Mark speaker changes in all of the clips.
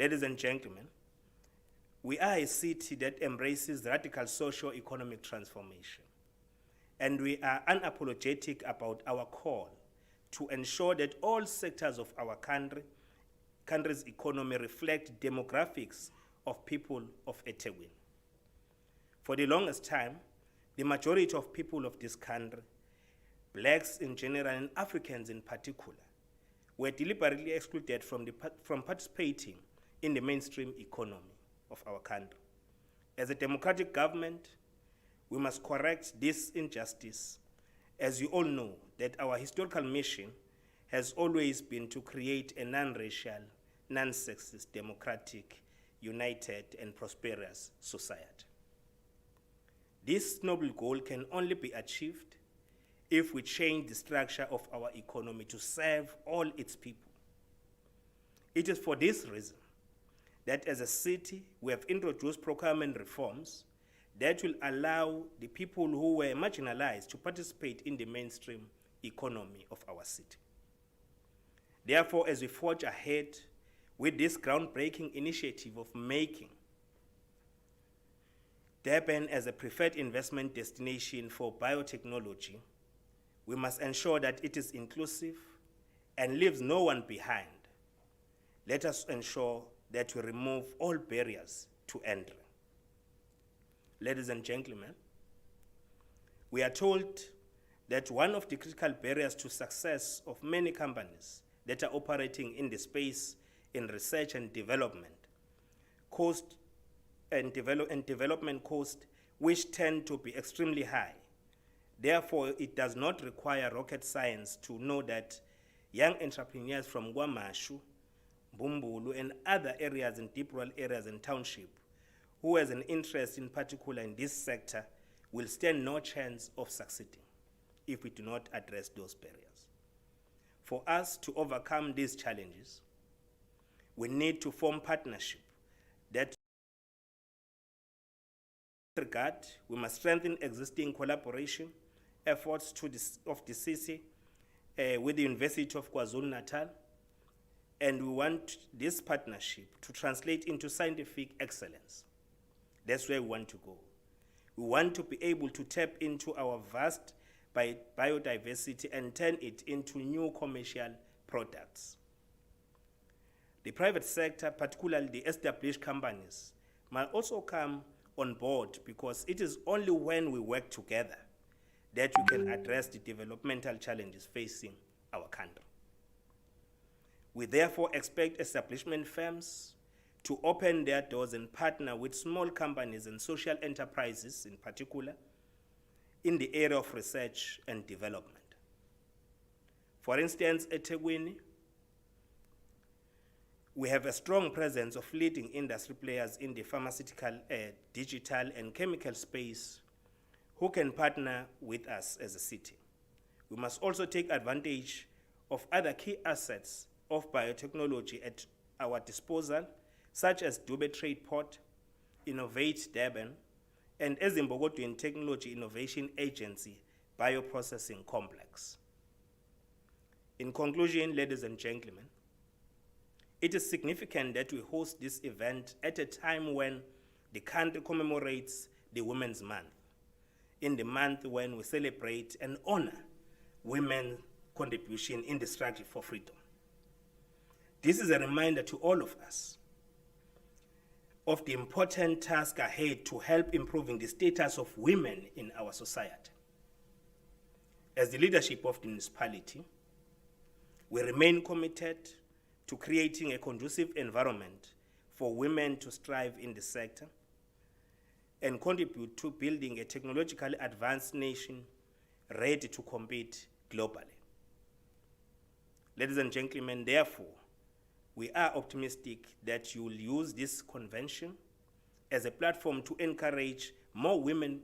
Speaker 1: Ladies and gentlemen, we are a city that embraces radical socio-economic transformation, and we are unapologetic about our call to ensure that all sectors of our country's economy reflect demographics of people of eThekwini. For the longest time, the majority of people of this country, blacks in general and Africans in particular, were deliberately excluded from participating in the mainstream economy of our country. As a democratic government, we must correct this injustice, as you all know that our historical mission has always been to create a non-racial, non-sexist, democratic, united, and prosperous society. This noble goal can only be achieved if we change the structure of our economy to serve all its people. It is for this reason that as a city, we have introduced procurement reforms that will allow the people who were marginalized to participate in the mainstream economy of our city. Therefore, as we forge ahead with this groundbreaking initiative of making Durban as a preferred investment destination for biotechnology, we must ensure that it is inclusive and leaves no one behind. Let us ensure that we remove all barriers to entry. Ladies and gentlemen, we are told that one of the critical barriers to success of many companies that are operating in the space in research and development development costs, which tend to be extremely high. Therefore, it does not require rocket science to know that young entrepreneurs from KwaMashu, Mbumbulu, and other areas in deep rural areas and township who has an interest in particular in this sector will stand no chance of succeeding if we do not address those barriers. For us to overcome these challenges, we need to form partnership that regard, we must strengthen existing collaboration efforts of the CC with the University of KwaZulu-Natal, and we want this partnership to translate into scientific excellence. That's where we want to go. We want to be able to tap into our vast biodiversity and turn it into new commercial products. The private sector, particularly the established companies, must also come on board, because it is only when we work together that we can address the developmental challenges facing our country. We therefore expect establishment firms to open their doors and partner with small companies and social enterprises in particular in the area of research and development. For instance, at eThekwini, we have a strong presence of leading industry players in the pharmaceutical, digital, and chemical space who can partner with us as a city. We must also take advantage of other key assets of biotechnology at our disposal, such as Dube Trade Port, Innovate Durban, and Ezimbabwean Technology Innovation Agency Bioprocessing Complex. In conclusion, ladies and gentlemen, it is significant that we host this event at a time when the country commemorates the Women's Month, in the month when we celebrate and honor women's contribution in the struggle for freedom. This is a reminder to all of us of the important task ahead to help improving the status of women in our society. As the leadership of the municipality, we remain committed to creating a conducive environment for women to strive in the sector and contribute to building a technologically advanced nation ready to compete globally. Ladies and gentlemen, therefore, we are optimistic that you will use this convention as a platform to encourage more women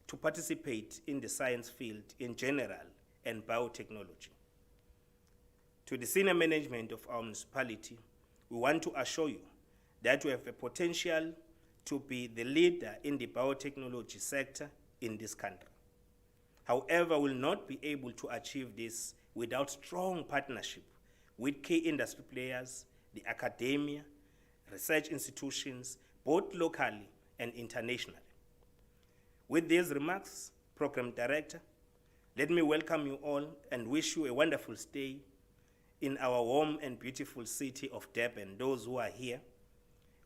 Speaker 1: to participate in the science field in general and biotechnology. To the senior management of our municipality, we want to assure you that we have a potential to be the leader in the biotechnology sector in this country. However, we will not be able to achieve this without strong partnership with key industry players, the academia, research institutions, both locally and internationally. With these remarks, Program Director, let me welcome you all and wish you a wonderful stay in our warm and beautiful city of Durban. Those who are here,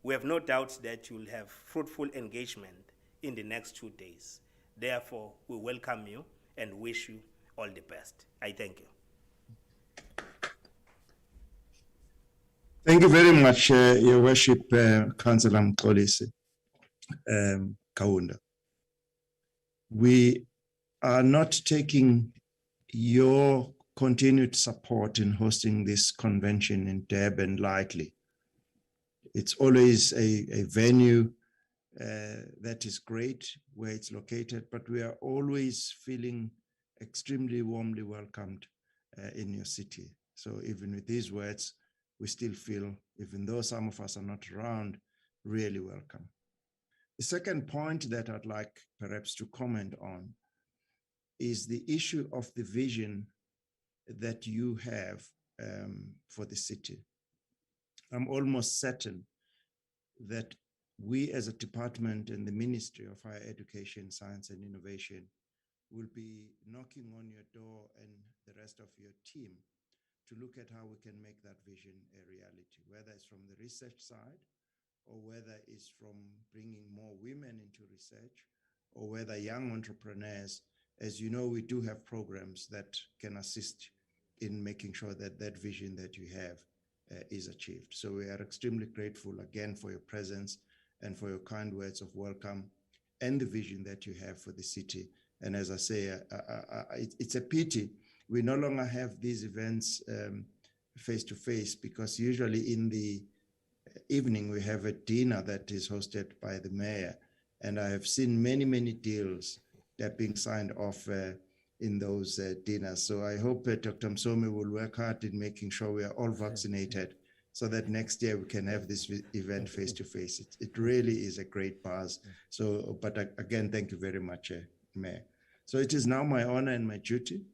Speaker 1: we have no doubt that you will have fruitful engagement in the next 2 days. Therefore, we welcome you and wish you all the best. I thank you.
Speaker 2: Thank you very much, Your Worship, Councillor Mxolisi Kaunda. We are not taking your continued support in hosting this convention in Durban lightly. It's always a venue that is great where it's located, but we are always feeling extremely warmly welcomed in your city. So even with these words, we still feel, even though some of us are not around, really welcome. The second point that I'd like perhaps to comment on is the issue of the vision that you have for the city. I'm almost certain that we as a department and the Ministry of Higher Education, Science and Innovation will be knocking on your door and the rest of your team to look at how we can make that vision a reality, whether it's from the research side or whether it's from bringing more women into research or whether young entrepreneurs. As you know, we do have programs that can assist in making sure that that vision that you have is achieved. So we are extremely grateful again for your presence and for your kind words of welcome and the vision that you have for the city. And as I say, it's a pity we no longer have these events face-to-face, because usually in the evening we have a dinner that is hosted by the mayor. And I have seen many, many deals that are being signed off in those dinners. So I hope Dr. Msomi will work hard in making sure we are all vaccinated so that next year we can have this event face-to-face. It really is a great buzz. So, but again, thank you very much, Mayor. So it is now my honor and my duty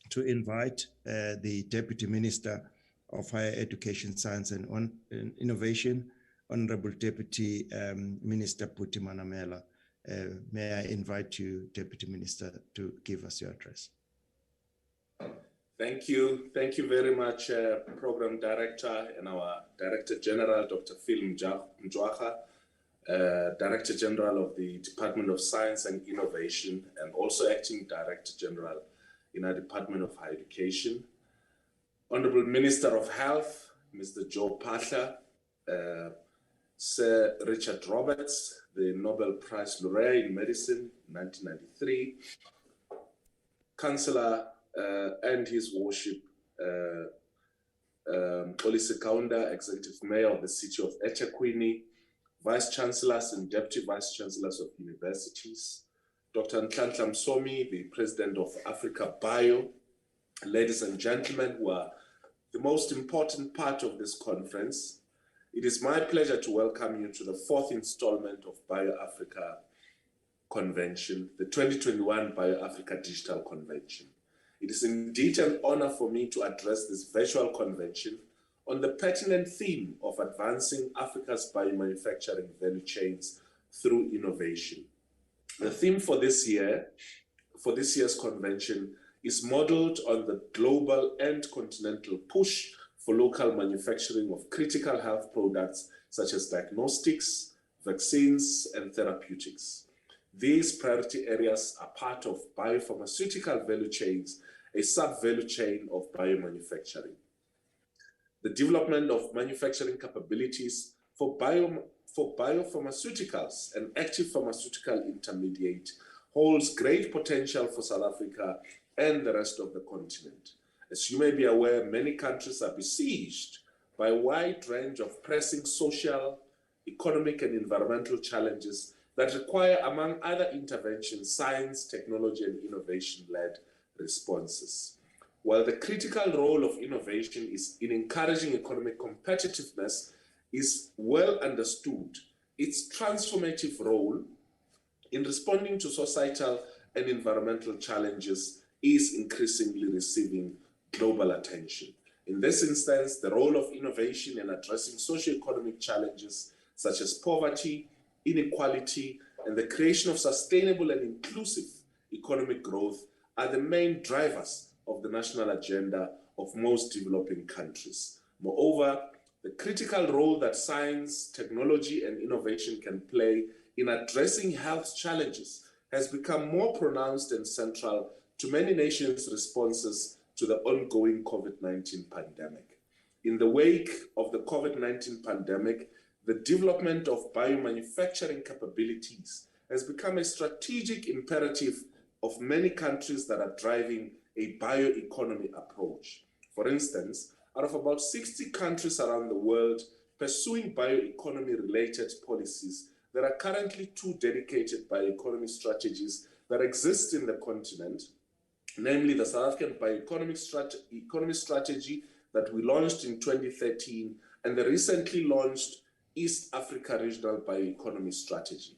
Speaker 2: to invite the Deputy Minister of Higher Education, Science and Innovation, Honorable Deputy Minister Boitumelo. May I invite you, Deputy Minister, to give us your address.
Speaker 3: Thank you. Thank you very much, Program Director and our Director General, Dr. Phil Mjwaha, Director General of the Department of Science and Innovation, and also Acting Director General in our Department of Higher Education. Honorable Minister of Health, Mr. Joe Pahla, Sir Richard Roberts, the Nobel Prize laureate in medicine, 1993, Councillor and His Worship Mxolisi Kaunda, Executive Mayor of the City of eThekwini, Vice Chancellors and Deputy Vice Chancellors of universities, Dr. Nhlanhla Msomi, the President of AfricaBio, ladies and gentlemen who are the most important part of this conference. It is my pleasure to welcome you to the fourth installment of BioAfrica Convention, the 2021 BioAfrica Digital Convention. It is indeed an honor for me to address this virtual convention on the pertinent theme of advancing Africa's biomanufacturing value chains through innovation. The theme for this year's convention is modeled on the global and continental push for local manufacturing of critical health products such as diagnostics, vaccines, and therapeutics. These priority areas are part of biopharmaceutical value chains, a sub-value chain of biomanufacturing. The development of manufacturing capabilities for biopharmaceuticals and active pharmaceutical intermediate holds great potential for South Africa and the rest of the continent. As you may be aware, many countries are besieged by a wide range of pressing social, economic, and environmental challenges that require, among other interventions, science, technology, and innovation-led responses. While the critical role of innovation is in encouraging economic competitiveness is well understood, its transformative role in responding to societal and environmental challenges is increasingly receiving global attention. In this instance, the role of innovation in addressing socio-economic challenges such as poverty, inequality, and the creation of sustainable and inclusive economic growth are the main drivers of the national agenda of most developing countries. Moreover, the critical role that science, technology, and innovation can play in addressing health challenges has become more pronounced and central to many nations' responses to the ongoing COVID-19 pandemic. In the wake of the COVID-19 pandemic, the development of biomanufacturing capabilities has become a strategic imperative of many countries that are driving a bioeconomy approach. For instance, out of about 60 countries around the world pursuing bioeconomy-related policies, there are currently 2 dedicated bioeconomy strategies that exist in the continent, namely the South African Bioeconomy Strategy that we launched in 2013 and the recently launched East Africa Regional Bioeconomy Strategy.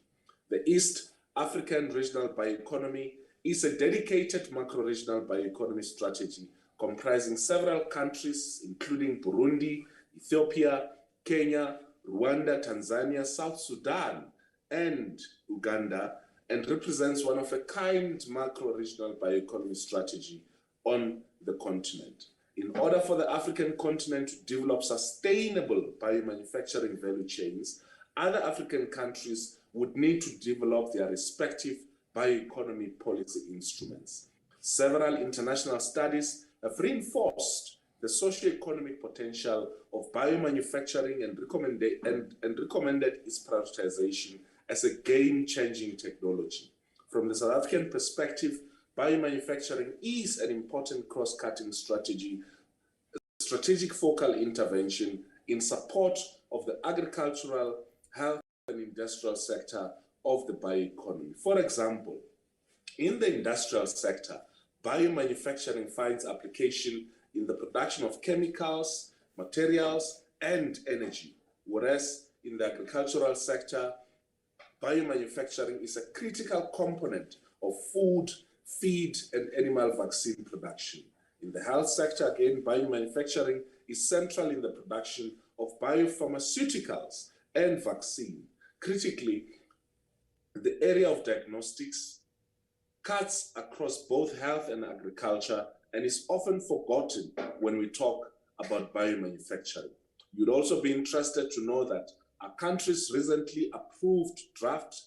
Speaker 3: The East African Regional Bioeconomy is a dedicated macro-regional bioeconomy strategy comprising several countries, including Burundi, Ethiopia, Kenya, Rwanda, Tanzania, South Sudan, and Uganda, and represents one of a kind macro-regional bioeconomy strategy on the continent. In order for the African continent to develop sustainable biomanufacturing value chains, other African countries would need to develop their respective bioeconomy policy instruments. Several international studies have reinforced the socio-economic potential of biomanufacturing and recommended its prioritization as a game-changing technology. From the South African perspective, biomanufacturing is an important cross-cutting strategy, strategic focal intervention in support of the agricultural, health, and industrial sector of the bioeconomy. For example, in the industrial sector, biomanufacturing finds application in the production of chemicals, materials, and energy, whereas in the agricultural sector, biomanufacturing is a critical component of food, feed, and animal vaccine production. In the health sector, again, biomanufacturing is central in the production of biopharmaceuticals and vaccine. Critically, the area of diagnostics cuts across both health and agriculture and is often forgotten when we talk about biomanufacturing. You'd also be interested to know that our country's recently approved draft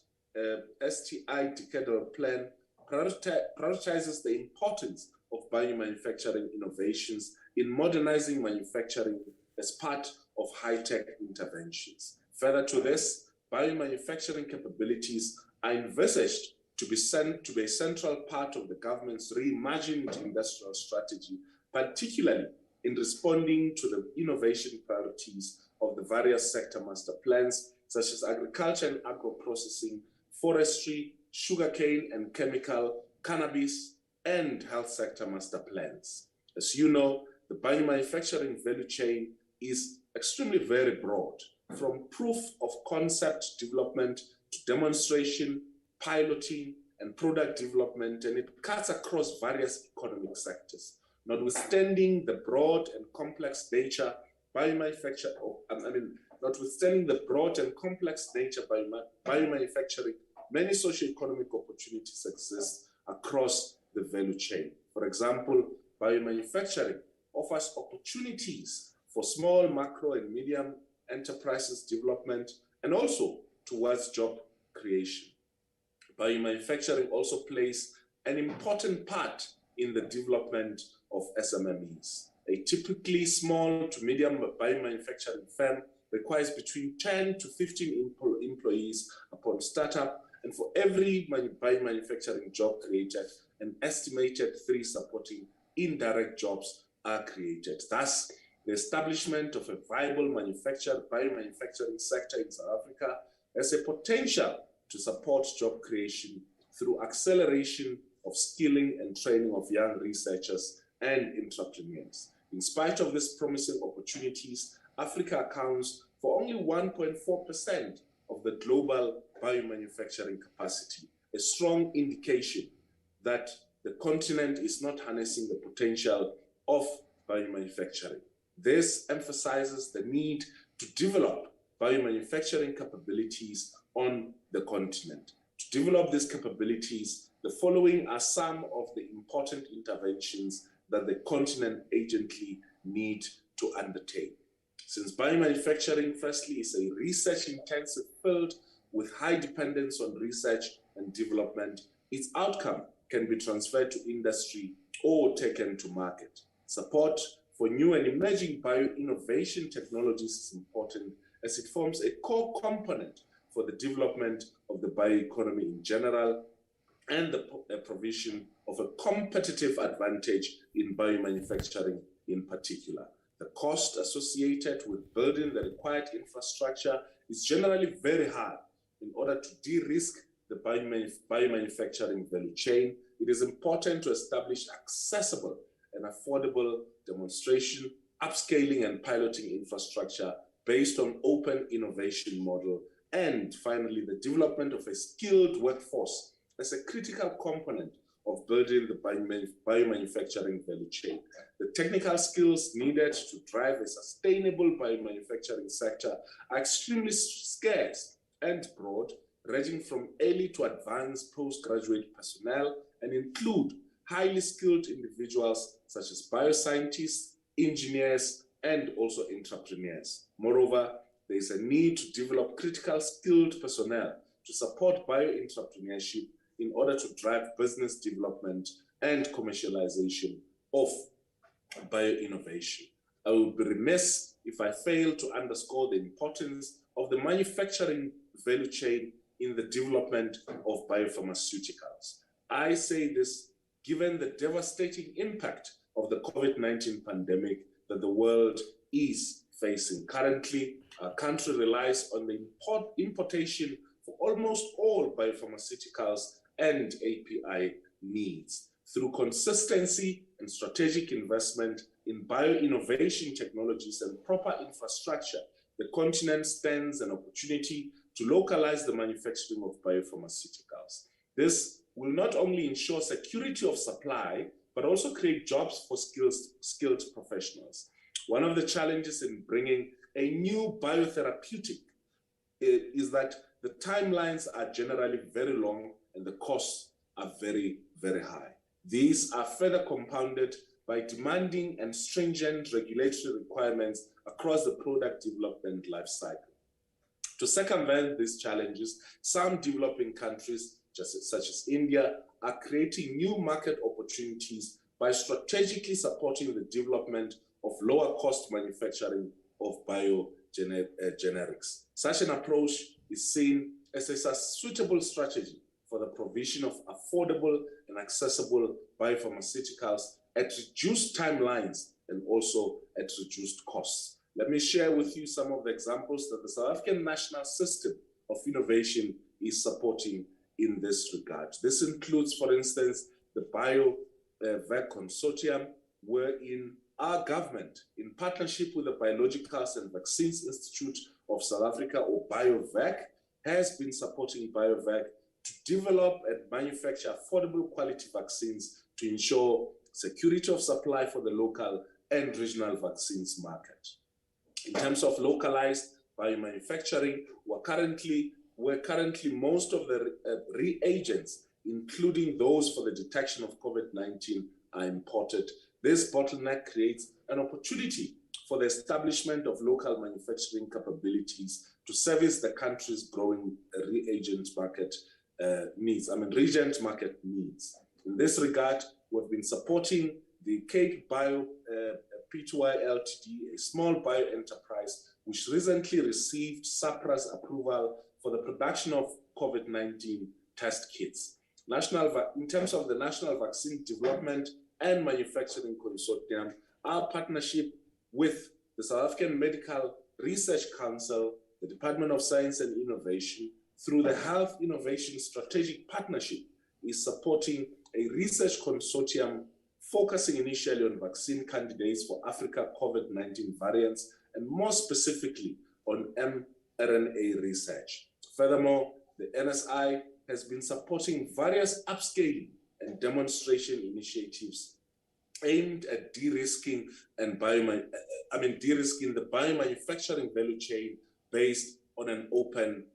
Speaker 3: STI decadal plan prioritizes the importance of biomanufacturing innovations in modernizing manufacturing as part of high-tech interventions. Further to this, biomanufacturing capabilities are envisaged to be a central part of the government's reimagined industrial strategy, particularly in responding to the innovation priorities of the various sector master plans, such as agriculture and agro-processing, forestry, sugarcane and chemical, cannabis, and health sector master plans. As you know, the biomanufacturing value chain is extremely very broad, from proof of concept development to demonstration, piloting, and product development, and it cuts across various economic sectors. Notwithstanding the broad and complex nature notwithstanding the broad and complex nature by biomanufacturing, many socio-economic opportunities exist across the value chain. For example, biomanufacturing offers opportunities for small, macro, and medium enterprises development and also towards job creation. Biomanufacturing also plays an important part in the development of SMMEs. A typically small to medium biomanufacturing firm requires between 10 to 15 employees upon startup, and for every biomanufacturing job created, an estimated 3 supporting indirect jobs are created. Thus, the establishment of a viable biomanufacturing sector in South Africa has a potential to support job creation through acceleration of skilling and training of young researchers and entrepreneurs. In spite of these promising opportunities, Africa accounts for only 1.4% of the global biomanufacturing capacity, a strong indication that the continent is not harnessing the potential of biomanufacturing. This emphasizes the need to develop biomanufacturing capabilities on the continent. To develop these capabilities, the following are some of the important interventions that the continent urgently need to undertake. Since biomanufacturing, firstly, is a research-intensive field with high dependence on research and development, its outcome can be transferred to industry or taken to market. Support for new and emerging bio-innovation technologies is important as it forms a core component for the development of the bioeconomy in general and the provision of a competitive advantage in biomanufacturing in particular. The cost associated with building the required infrastructure is generally very high. In order to de-risk the biomanufacturing value chain, it is important to establish accessible and affordable demonstration, upscaling and piloting infrastructure based on open innovation model, and finally, the development of a skilled workforce as a critical component of building the biomanufacturing value chain. The technical skills needed to drive a sustainable biomanufacturing sector are extremely scarce and broad, ranging from early to advanced postgraduate personnel, and include highly skilled individuals such as bioscientists, engineers, and also entrepreneurs. Moreover, there is a need to develop critical skilled personnel to support bio-entrepreneurship in order to drive business development and commercialization of bioinnovation. I will be remiss if I fail to underscore the importance of the manufacturing value chain in the development of biopharmaceuticals. I say this given the devastating impact of the COVID-19 pandemic that the world is facing. Currently, our country relies on the importation for almost all biopharmaceuticals and API needs. Through consistency and strategic investment in bio-innovation technologies and proper infrastructure, the continent stands an opportunity to localize the manufacturing of biopharmaceuticals. This will not only ensure security of supply, but also create jobs for skilled professionals. One of the challenges in bringing a new biotherapeutic is that the timelines are generally very long and the costs are very, very high. These are further compounded by demanding and stringent regulatory requirements across the product development life cycle. To circumvent these challenges, some developing countries, such as India, are creating new market opportunities by strategically supporting the development of lower cost manufacturing of generics. Such an approach is seen as a suitable strategy for the provision of affordable and accessible biopharmaceuticals at reduced timelines and also at reduced costs. Let me share with you some of the examples that the South African National System of Innovation is supporting in this regard. This includes, for instance, the BioVac Consortium, wherein our government, in partnership with the Biologicals and Vaccines Institute of South Africa, or BioVac, has been supporting BioVac to develop and manufacture affordable quality vaccines to ensure security of supply for the local and regional vaccines market. In terms of localized biomanufacturing, where currently most of the reagents, including those for the detection of COVID-19, are imported. This bottleneck creates an opportunity for the establishment of local manufacturing capabilities to service the country's growing reagent market needs. Reagent market needs. In this regard, we've been supporting the Cape Bio P2I Ltd, a small bio enterprise, which recently received SAPRA's approval for the production of COVID-19 test kits. In terms of the National Vaccine Development and Manufacturing Consortium, our partnership with the South African Medical Research Council, the Department of Science and Innovation, through the Health Innovation Strategic Partnership, is supporting a research consortium focusing initially on vaccine candidates for Africa COVID-19 variants, and more specifically on mRNA research. Furthermore, the NSI has been supporting various upscaling and demonstration initiatives aimed at de-risking de-risking the biomanufacturing value chain based on an open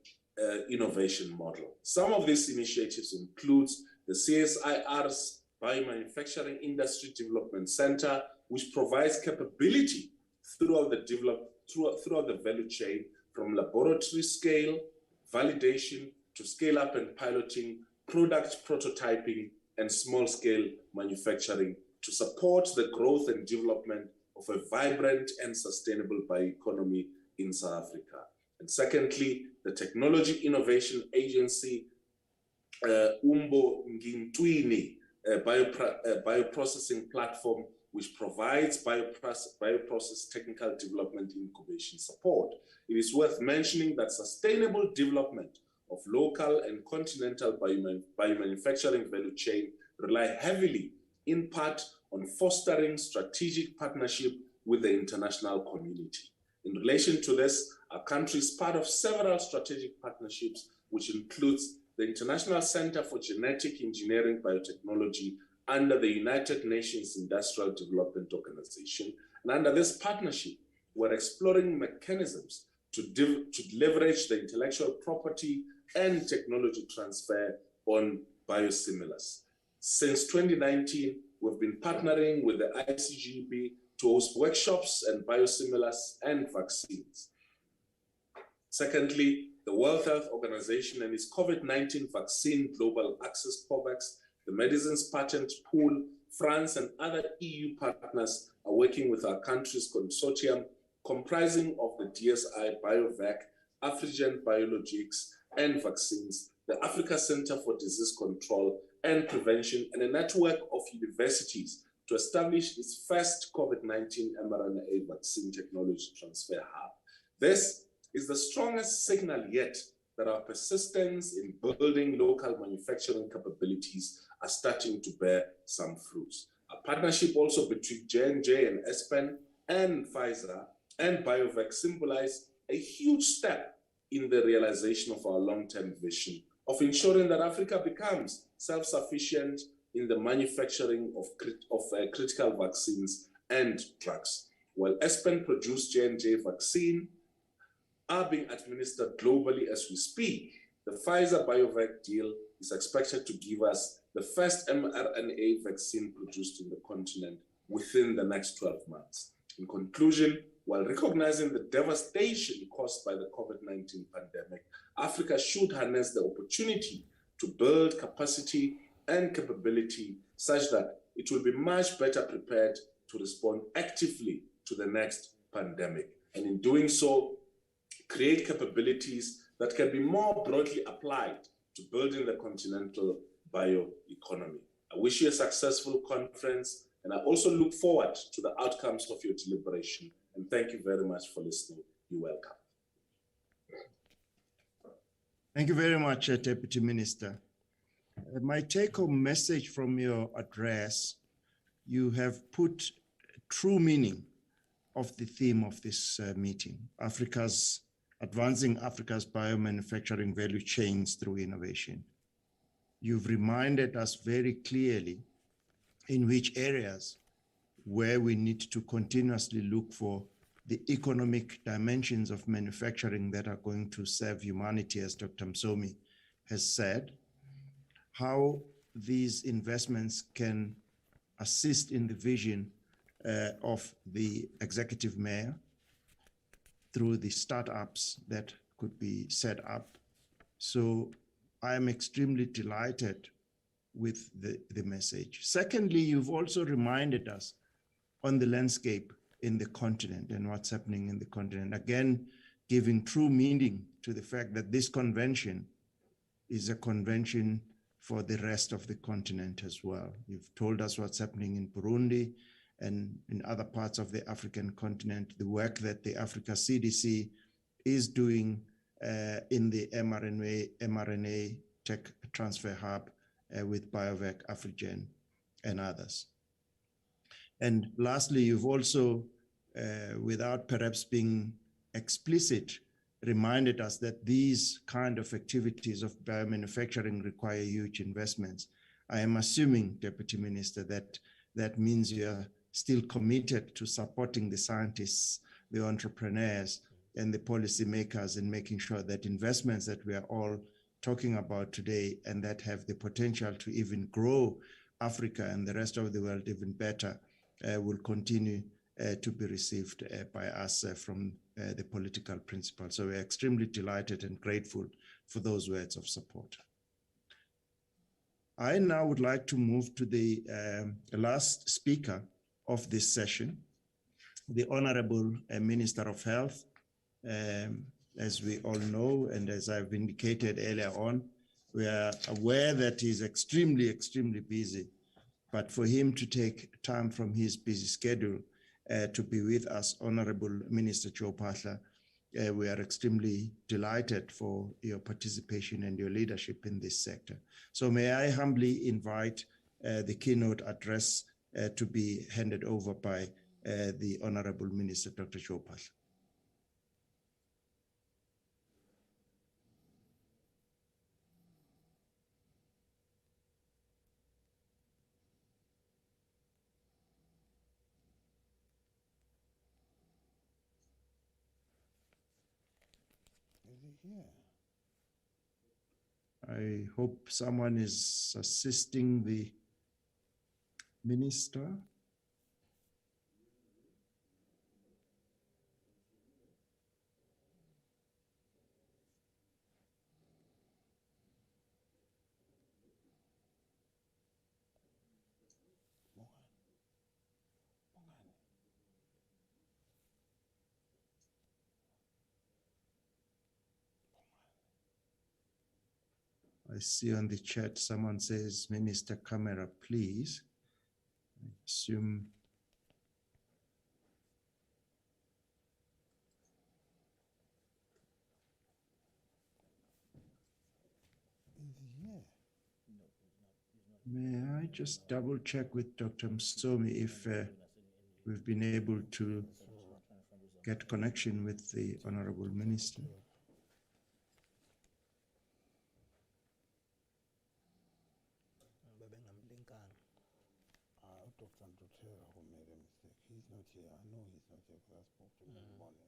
Speaker 3: innovation model. Some of these initiatives includes the CSIR's Biomanufacturing Industry Development Center, which provides capability throughout the value chain, from laboratory scale, validation, to scale up and piloting, product prototyping, and small-scale manufacturing to support the growth and development of a vibrant and sustainable bioeconomy in South Africa. And secondly, the Technology Innovation Agency, Umbo Ngintwini, bioprocessing platform, which provides bioprocess technical development incubation support. It is worth mentioning that sustainable development of local and continental biomanufacturing value chain rely heavily, in part, on fostering strategic partnership with the international community. In relation to this, our country is part of several strategic partnerships, which includes the International Center for Genetic Engineering Biotechnology under the United Nations Industrial Development Organization. And under this partnership, we're exploring mechanisms to leverage the intellectual property and technology transfer on biosimilars. Since 2019, we've been partnering with the ICGB to host workshops and biosimilars and vaccines. Secondly, the World Health Organization and its COVID-19 vaccine global access COVAX, the Medicines Patent Pool, France and other EU partners are working with our country's consortium comprising of the DSI BioVac, Afrigen Biologics and Vaccines, the Africa Center for Disease Control and Prevention, and a network of universities to establish its first COVID-19 mRNA vaccine technology transfer hub. This is the strongest signal yet that our persistence in building local manufacturing capabilities are starting to bear some fruits. A partnership also between J&J and Aspen and Pfizer and BioVac symbolize a huge step in the realization of our long-term vision of ensuring that Africa becomes self-sufficient in the manufacturing of critical vaccines and drugs. While Aspen produced J&J vaccine are being administered globally as we speak, the Pfizer-BioVac deal is expected to give us the first mRNA vaccine produced in the continent within the next 12 months. In conclusion, while recognizing the devastation caused by the COVID-19 pandemic, Africa should harness the opportunity to build capacity and capability such that it will be much better prepared to respond actively to the next pandemic. And in doing so, create capabilities that can be more broadly applied to building the continental bioeconomy. I wish you a successful conference, and I also look forward to the outcomes of your deliberation. And thank you very much for listening. You're welcome.
Speaker 2: Thank you very much, Deputy Minister. My take-home message from your address, you have put true meaning of the theme of this meeting, advancing Africa's biomanufacturing value chains through innovation. You've reminded us very clearly in which areas where we need to continuously look for the economic dimensions of manufacturing that are going to serve humanity, as Dr. Msomi has said, how these investments can assist in the vision of the executive mayor through the startups that could be set up. So I am extremely delighted with the message. Secondly, you've also reminded us on the landscape in the continent and what's happening in the continent. Again, giving true meaning to the fact that this convention is a convention for the rest of the continent as well. You've told us what's happening in Burundi and in other parts of the African continent, the work that the Africa CDC is doing in the mRNA tech transfer hub with BioVac, Afrigen, and others. And lastly, you've also, without perhaps being explicit, reminded us that these kind of activities of biomanufacturing require huge investments. I am assuming, Deputy Minister, that that means you are still committed to supporting the scientists, the entrepreneurs, and the policymakers in making sure that investments that we are all talking about today and that have the potential to even grow Africa and the rest of the world even better will continue to be received by us from the political principles. So we're extremely delighted and grateful for those words of support. I now would like to move to the last speaker of this session, the Honorable Minister of Health. As we all know, and as I've indicated earlier on, we are aware that he's extremely, extremely busy. But for him to take time from his busy schedule to be with us, Honorable Minister Joe Phaahla, we are extremely delighted for your participation and your leadership in this sector. So may I humbly invite the keynote address to be handed over by the Honorable Minister, Dr. Joe Phaahla. I hope someone is assisting the minister. I see on the chat someone says, Minister, camera, please. I assume. May I just double check with Dr. Msomi if we've been able to get connection with the Honorable Minister?
Speaker 4: He's not here. I know he's not here because I spoke to him in the morning.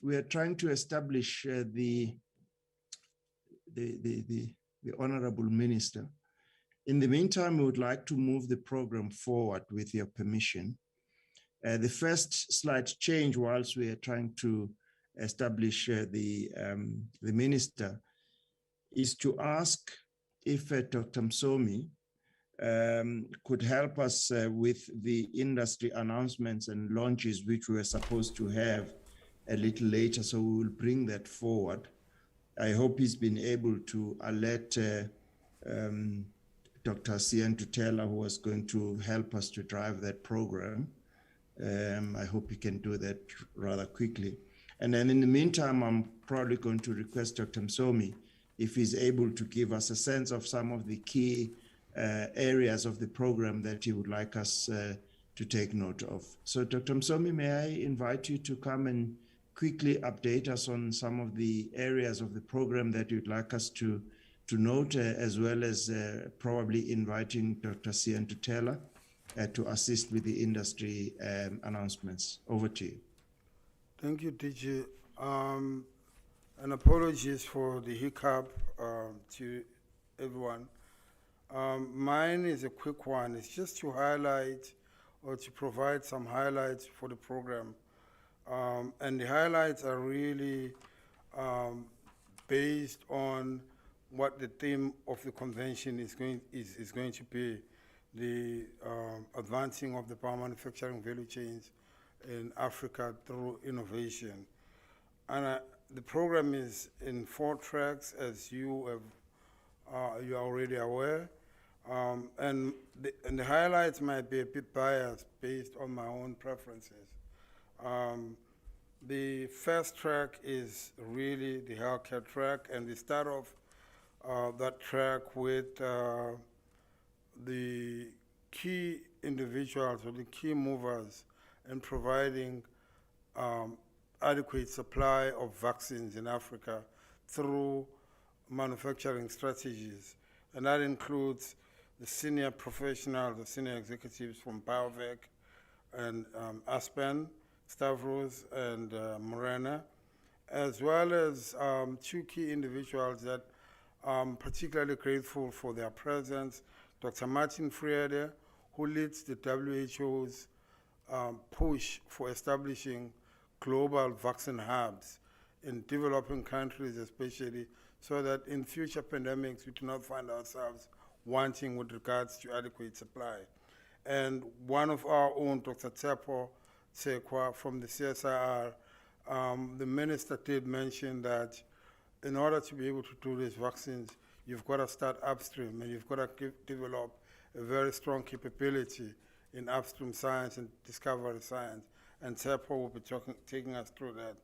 Speaker 2: We are trying to establish the Honorable Minister. In the meantime, we would like to move the program forward with your permission. The first slight change whilst we are trying to establish the Minister is to ask if Dr. Msomi could help us with the industry announcements and launches which we were supposed to have a little later, so we will bring that forward. I hope he's been able to alert Dr. Semete-Makokotlela, who was going to help us to drive that program. I hope he can do that rather quickly. And then in the meantime, I'm probably going to request Dr. Msomi if he's able to give us a sense of some of the key areas of the program that he would like us to take note of. So Dr. Msomi, may I invite you to come and quickly update us on some of the areas of the program that you'd like us to to note, as well as probably inviting Dr. Nhlanhla to assist with the industry announcements. Over to you.
Speaker 4: Thank you, DG. And apologies for the hiccup to everyone. Mine is a quick one. It's just to highlight or to provide some highlights for the program. And the highlights are really based on what the theme of the convention is going to be, the advancing of the power manufacturing value chains in Africa through innovation. And the program is in 4 tracks, as you are already aware. And the highlights might be a bit biased based on my own preferences. The first track is really the healthcare track, and we start off that track with the key individuals or the key movers in providing adequate supply of vaccines in Africa through manufacturing strategies. And that includes the senior professionals, the senior executives from BioVac and Aspen, Stavros and Morena, as well as 2 key individuals that I'm particularly grateful for their presence. Dr. Martin Friede, who leads the WHO's push for establishing global vaccine hubs in developing countries especially, so that in future pandemics we do not find ourselves wanting with regards to adequate supply. And one of our own, Dr. Tsepo Tsekwa from the CSIR, the minister did mention that in order to be able to do these vaccines, you've got to start upstream and you've got to develop a very strong capability in upstream science and discovery science. And Tsepo will be taking us through that.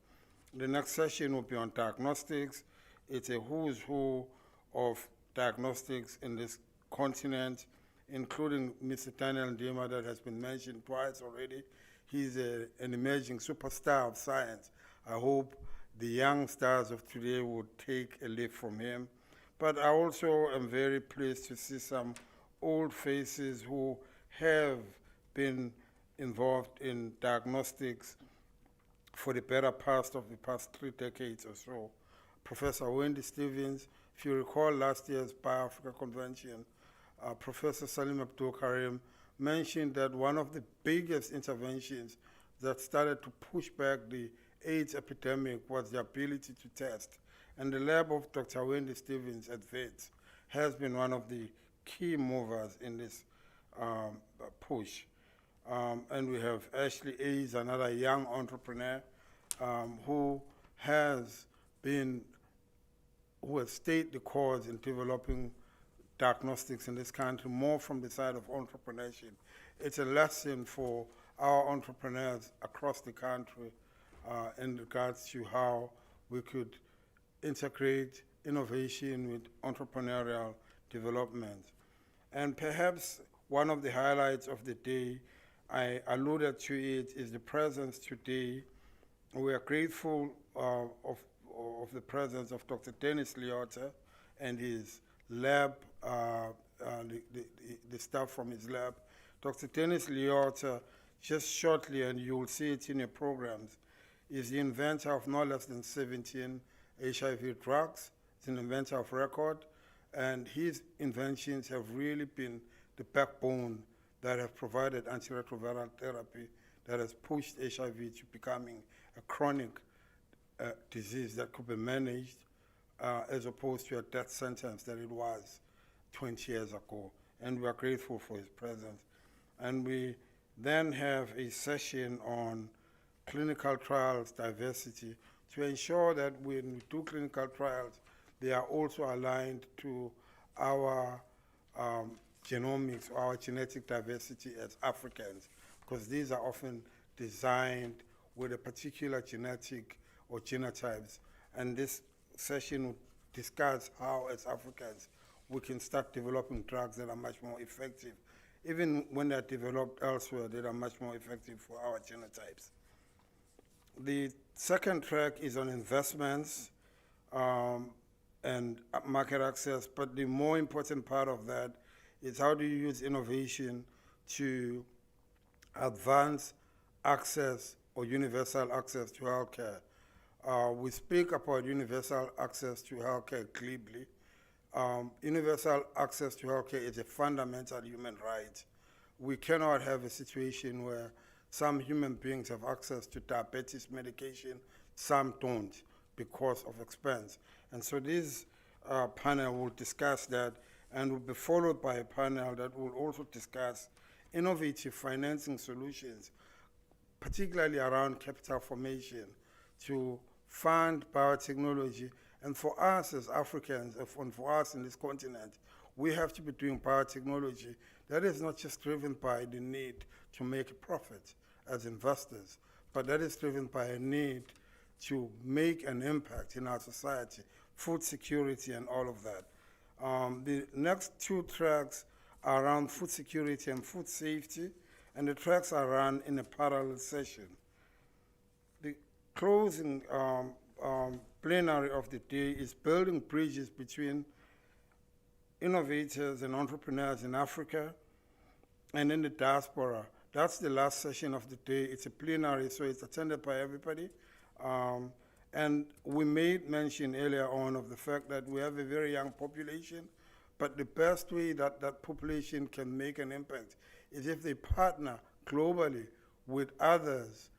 Speaker 4: The next session will be on diagnostics. It's a who's who of diagnostics in this continent, including Mr. Daniel Ndima that has been mentioned twice already. He's an emerging superstar of science. I hope the young stars of today would take a leaf from him. But I also am very pleased to see some old faces who have been involved in diagnostics for the better part of the past 3 decades or so. Professor Wendy Stevens, if you recall last year's Bi-Africa Convention, Professor Salim Abdul Karim mentioned that one of the biggest interventions that started to push back the AIDS epidemic was the ability to test. And the lab of Dr. Wendy Stevens at VETS has been one of the key movers in this push. And we have Ashley A's, another young entrepreneur who has stayed the course in developing diagnostics in this country, more from the side of entrepreneurship. It's a lesson for our entrepreneurs across the country in regards to how we could integrate innovation with entrepreneurial development. And perhaps one of the highlights of the day, I alluded to it, is the presence today. We are grateful of the presence of Dr. Dennis Leota and his lab, the staff from his lab. Dr. Dennis Leota, just shortly, and you will see it in your programs, is the inventor of no less than 17 HIV drugs. He's an inventor of record, and his inventions have really been the backbone that have provided antiretroviral therapy that has pushed HIV to becoming a chronic disease that could be managed as opposed to a death sentence that it was 20 years ago. And we are grateful for his presence. And we then have a session on clinical trials diversity to ensure that when we do clinical trials, they are also aligned to our genomics, our genetic diversity as Africans, because these are often designed with a particular genetic or genotypes. And this session will discuss how, as Africans, we can start developing drugs that are much more effective, even when they're developed elsewhere, that are much more effective for our genotypes. The second track is on investments. and market access, but the more important part of that is how do you use innovation to advance access or universal access to healthcare. We speak about universal access to healthcare glibly. Universal access to healthcare is a fundamental human right. We cannot have a situation where some human beings have access to diabetes medication, some don't because of expense. And so this panel will discuss that and will be followed by a panel that will also discuss innovative financing solutions, particularly around capital formation to fund biotechnology. And for us as Africans, and for us in this continent, we have to be doing biotechnology that is not just driven by the need to make a profit as investors, but that is driven by a need to make an impact in our society, food security and all of that. The next two tracks are around food security and food safety, and the tracks are run in a parallel session. The closing plenary of the day is building bridges between innovators and entrepreneurs in Africa and in the diaspora. That's the last session of the day. It's a plenary, so it's attended by everybody. And we made mention earlier on of the fact that we have a very young population, but the best way that that population can make an impact is if they partner globally with others,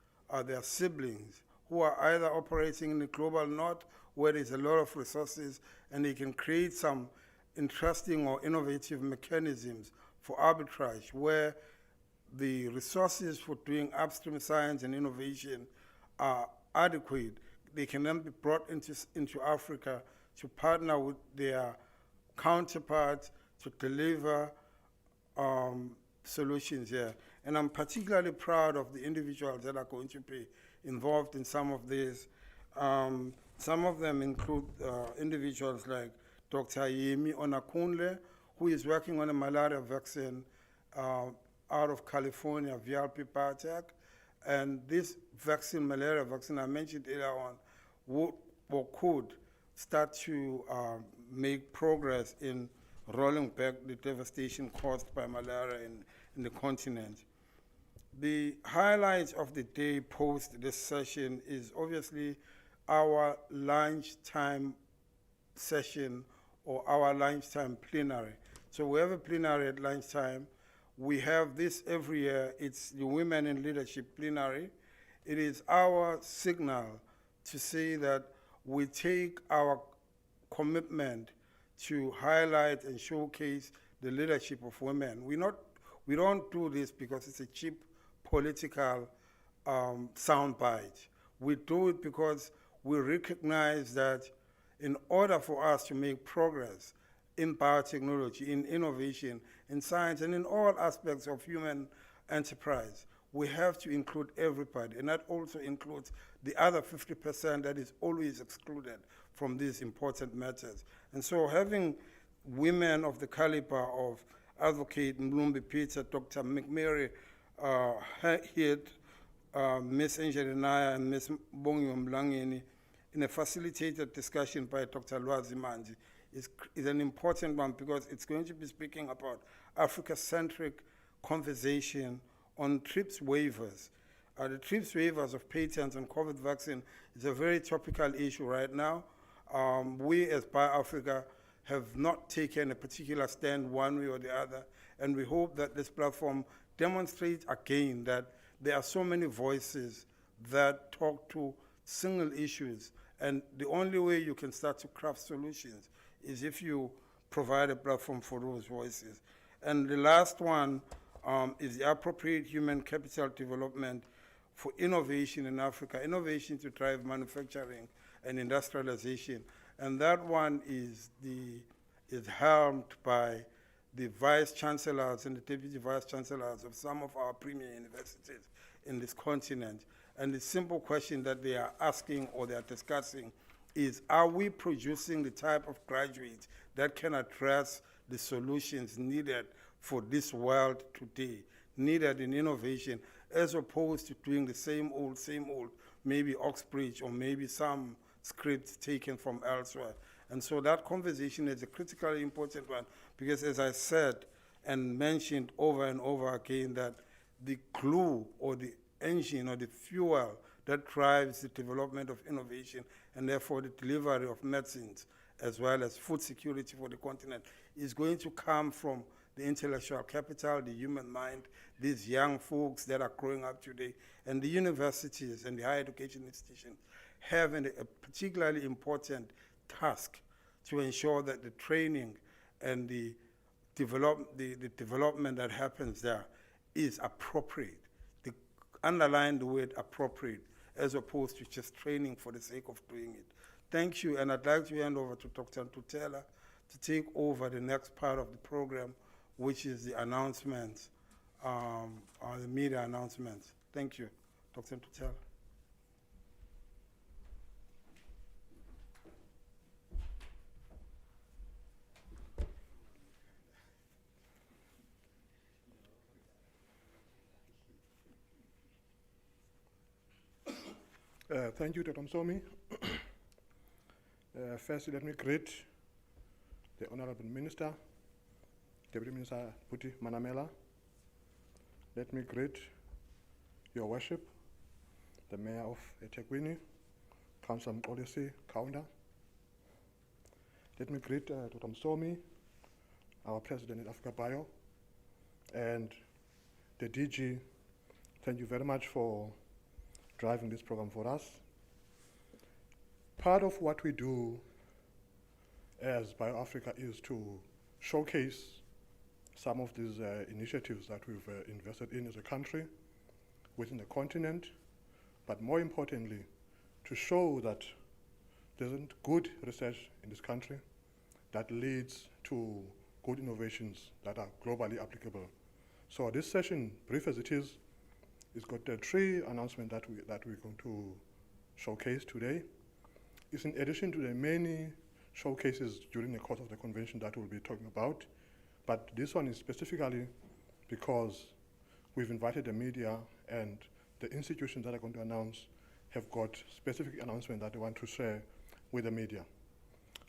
Speaker 4: their siblings, who are either operating in the global north, where there's a lot of resources, and they can create some interesting or innovative mechanisms for arbitrage, where the resources for doing upstream science and innovation are adequate. They can then be brought into Africa to partner with their counterparts to deliver solutions here. And I'm particularly proud of the individuals that are going to be involved in some of these. Some of them include individuals like Dr. Yemi Onakunle, who is working on a malaria vaccine out of California, VLP Biotech. And this vaccine, malaria vaccine, I mentioned earlier on, would or could start to make progress in rolling back the devastation caused by malaria in the continent. The highlights of the day post this session is obviously our lunchtime session or our lunchtime plenary. So we have a plenary at lunchtime. We have this every year. It's the Women in Leadership plenary. It is our signal to say that we take our commitment to highlight and showcase the leadership of women. We don't do this because it's a cheap political soundbite. We do it because we recognize that in order for us to make progress in biotechnology, in innovation, in science, and in all aspects of human enterprise, we have to include everybody, and that also includes the other 50% that is always excluded from these important matters. And so having women of the caliber of Advocate Mlumbi Peter, Dr. McMary Head, Ms. Nhlanhla and Ms. Bongiwe Mlangeni, in a facilitated discussion by Dr. Lwazi Manzi, is an important one because it's going to be speaking about Africa-centric conversation on TRIPS waivers. The TRIPS waivers of patents on COVID vaccine is a very topical issue right now. We as BioAfrica have not taken a particular stand one way or the other, and we hope that this platform demonstrates again that there are so many voices that talk to single issues, and the only way you can start to craft solutions is if you provide a platform for those voices. And the last one is the appropriate human capital development for innovation in Africa, innovation to drive manufacturing and industrialization. And that one is helmed by the vice chancellors and the deputy vice chancellors of some of our premier universities in this continent. And the simple question that they are asking or they are discussing is, are we producing the type of graduates that can address the solutions needed for this world today, needed in innovation, as opposed to doing the same old, maybe Oxbridge or maybe some scripts taken from elsewhere. And so that conversation is a critically important one, because as I said and mentioned over and over again, that the glue or the engine or the fuel that drives the development of innovation and therefore the delivery of medicines as well as food security for the continent is going to come from the intellectual capital, the human mind, these young folks that are growing up today, and the universities and the higher education institutions having a particularly important task to ensure that the training and the development that happens there is appropriate. Underline the word appropriate, as opposed to just training for the sake of doing it. Thank you, and I'd like to hand over to Dr. Nhlanhla to take over the next part of the program, which is the announcements, the media announcements. Thank you, Dr. Nhlanhla.
Speaker 5: Thank you, Dr. Msomi. Firstly, let me greet the Honorable Minister, Deputy Minister Boitumelo. Let me greet Your Worship, the Mayor of eThekwini, Councillor Mxolisi Kaunda. Let me greet Dr. Msomi, our President at AfricaBio, and the DG. Thank you very much for driving this program for us. Part of what we do as BioAfrica is to showcase some of these initiatives that we've invested in as a country within the continent, but more importantly, to show that there isn't good research in this country that leads to good innovations that are globally applicable. So this session, brief as it is, it's got 3 announcements that we're going to showcase today. It's in addition to the many showcases during the course of the convention that we'll be talking about, but this one is specifically because we've invited the media, and the institutions that are going to announce have got specific announcements that they want to share with the media.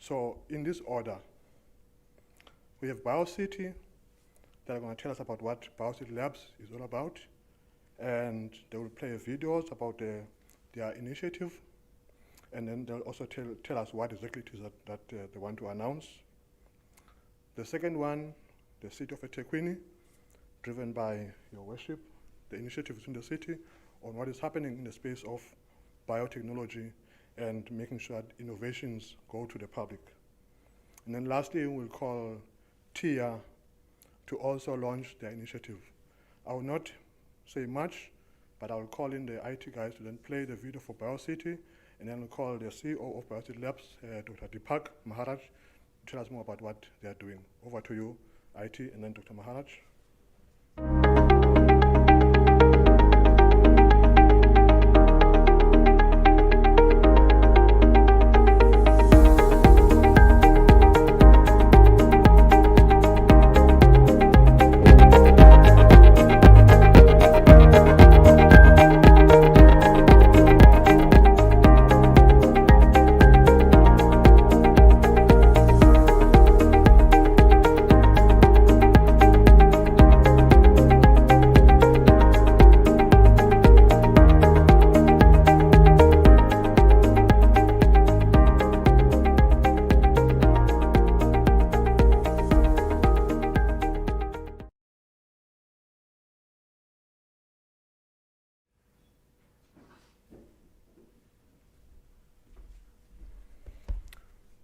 Speaker 5: So in this order, we have BioCity that are going to tell us about what BioCity Labs is all about, and they will play videos about their initiative, and then they'll also tell us what exactly it is that they want to announce. The second one, the City of eThekwini, driven by Your Worship, the initiatives in the city on what is happening in the space of biotechnology and making sure that innovations go to the public. And then lastly, we'll call TIA to also launch their initiative. I will not say much, but I will call in the IT guys to then play the video for BioCity, and then we'll call the CEO of BioCity Labs, Dr. Deepak Maharaj, to tell us more about what they are doing. Over to you, IT, and then Dr. Maharaj.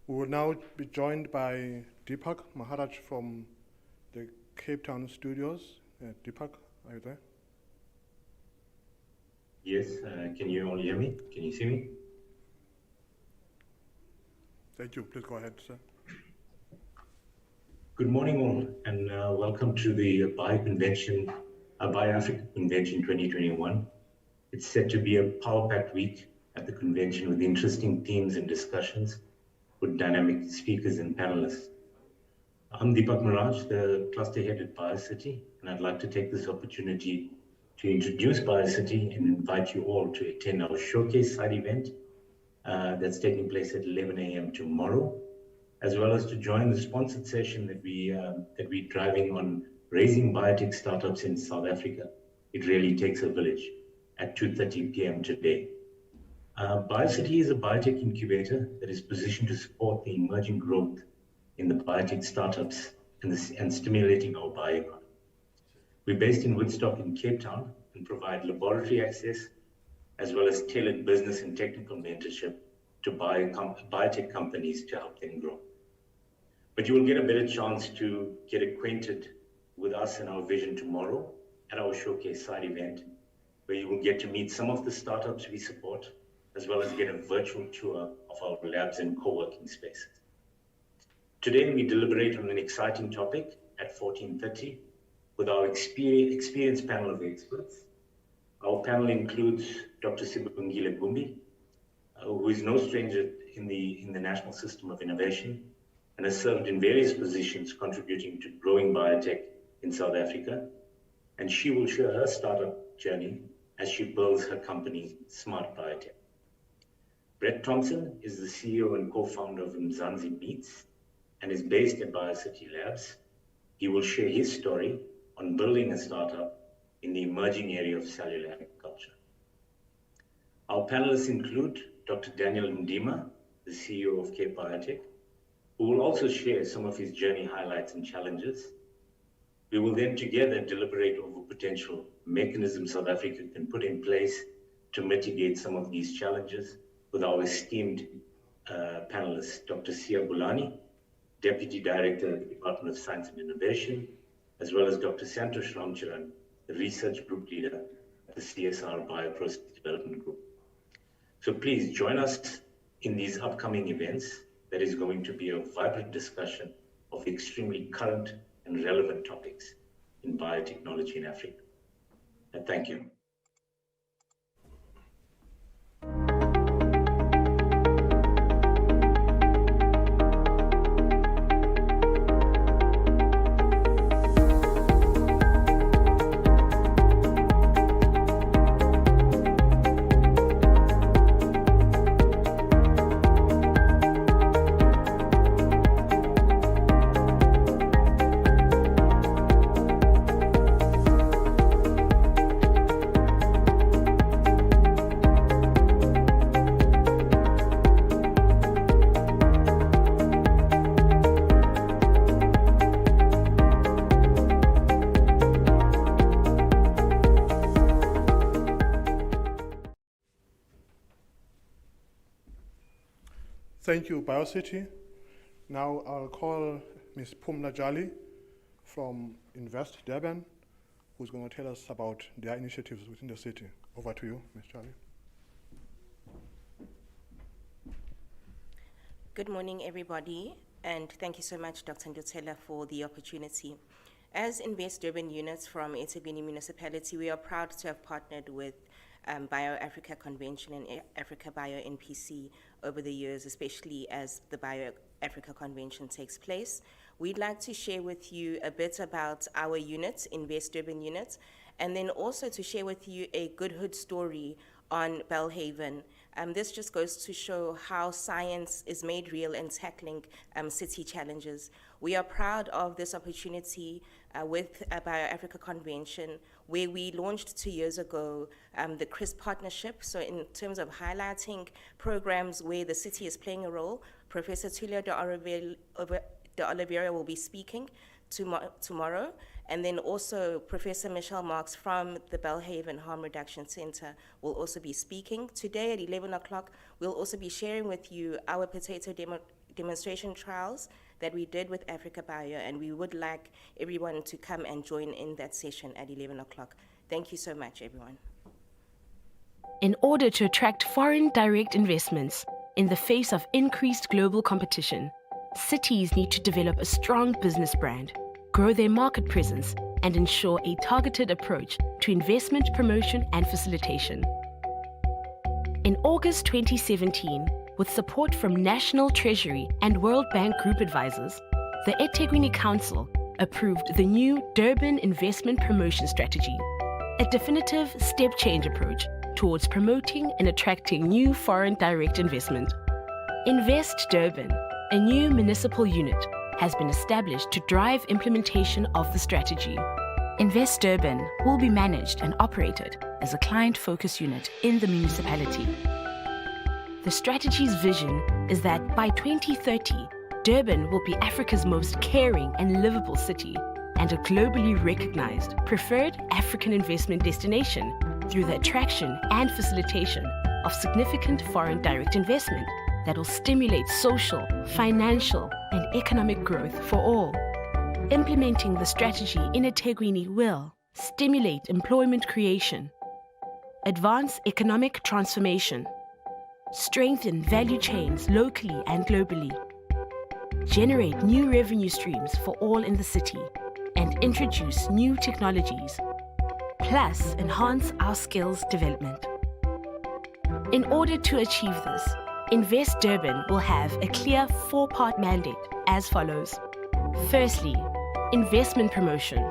Speaker 5: We will now be joined by Deepak Maharaj from the Cape Town studios. Deepak, are you there?
Speaker 6: Yes, can you all hear me? Can you see me?
Speaker 5: Thank you. Please go ahead, sir.
Speaker 6: Good morning all, and welcome to the BioAfrica Convention 2021. It's set to be a power-packed week at the convention with interesting themes and discussions with dynamic speakers and panelists. I'm Deepak Maharaj, the cluster head at BioCity, and I'd like to take this opportunity to introduce BioCity and invite you all to attend our showcase side event that's taking place at 11 a.m. tomorrow as well as to join the sponsored session that we're driving on raising biotech startups in South Africa. It really takes a village at 2:30 p.m. today. BioCity is a biotech incubator that is positioned to support the emerging growth in the biotech startups and stimulating our bioeconomy. We're based in Woodstock in Cape Town and provide laboratory access as well as tailored business and technical mentorship to biotech companies to help them grow. But you will get a better chance to get acquainted with us and our vision tomorrow at our showcase side event, where you will get to meet some of the startups we support, as well as get a virtual tour of our labs and co-working spaces. Today, we deliberate on an exciting topic at 14:30 with our experienced panel of experts. Our panel includes Dr. Sibongile Gumbi, who is no stranger in the National System of Innovation and has served in various positions contributing to growing biotech in South Africa. And she will share her startup journey as she builds her company, Smart Biotech. Brett Thompson is the CEO and co-founder of Mzansi Meats and is based at BioCity Labs. He will share his story on building a startup in the emerging area of cellular agriculture. Our panelists include Dr. Daniel Ndima, the CEO of Cape Biotech, who will also share some of his journey highlights and challenges. We will then together deliberate over potential mechanisms South Africa can put in place to mitigate some of these challenges with our esteemed panelists, Dr. Sia Bulani, Deputy Director of the Department of Science and Innovation, as well as Dr. Santosh Ramcharan, the Research Group Leader at the CSR Bioprocess Development Group. So please join us in these upcoming events. That is going to be a vibrant discussion of extremely current and relevant topics in biotechnology in Africa. And thank you.
Speaker 5: Thank you, BioCity. Now I'll call Ms. Phumla Jali from Invest Durban, who's going to tell us about their initiatives within the city. Over to you, Ms. Jali.
Speaker 7: Good morning, everybody, and thank you so much, Dr. Ndutela, for the opportunity. As Invest Durban units from eThekwini Municipality, we are proud to have partnered with Bio-Africa Convention and AfricaBio NPC over the years, especially as the Bio-Africa Convention takes place. We'd like to share with you a bit about our units, Invest Durban units, and then also to share with you a good hood story on Belhaven. This just goes to show how science is made real in tackling city challenges. We are proud of this opportunity with Bio-Africa Convention, where we launched 2 years ago the CRISP partnership. So in terms of highlighting programs where the city is playing a role, Professor Tulio de Oliveira will be speaking tomorrow. And then also Professor Michelle Marks from the Belhaven Harm Reduction Center will also be speaking. Today at 11 o'clock, we'll also be sharing with you our potato demonstration trials that we did with AfricaBio, and we would like everyone to come and join in that session at 11 o'clock. Thank you so much, everyone.
Speaker 8: In order to attract foreign direct investments in the face of increased global competition, cities need to develop a strong business brand, grow their market presence, and ensure a targeted approach to investment promotion and facilitation. In August 2017, with support from National Treasury and World Bank Group advisors, the eThekwini Council approved the new Durban Investment Promotion Strategy, a definitive step-change approach towards promoting and attracting new foreign direct investment. Invest Durban a new municipal unit has been established to drive implementation of the strategy. Invest Durban will be managed and operated as a client-focused unit in the municipality. The strategy's vision is that by 2030, Durban will be Africa's most caring and livable city and a globally recognized, preferred African investment destination through the attraction and facilitation of significant foreign direct investment that will stimulate social, financial, and economic growth for all. Implementing the strategy in eThekwini will stimulate employment creation, advance economic transformation, strengthen value chains locally and globally, generate new revenue streams for all in the city, and introduce new technologies, plus enhance our skills development. In order to achieve this, Invest Durban will have a clear 4-part mandate as follows. Firstly, investment promotion.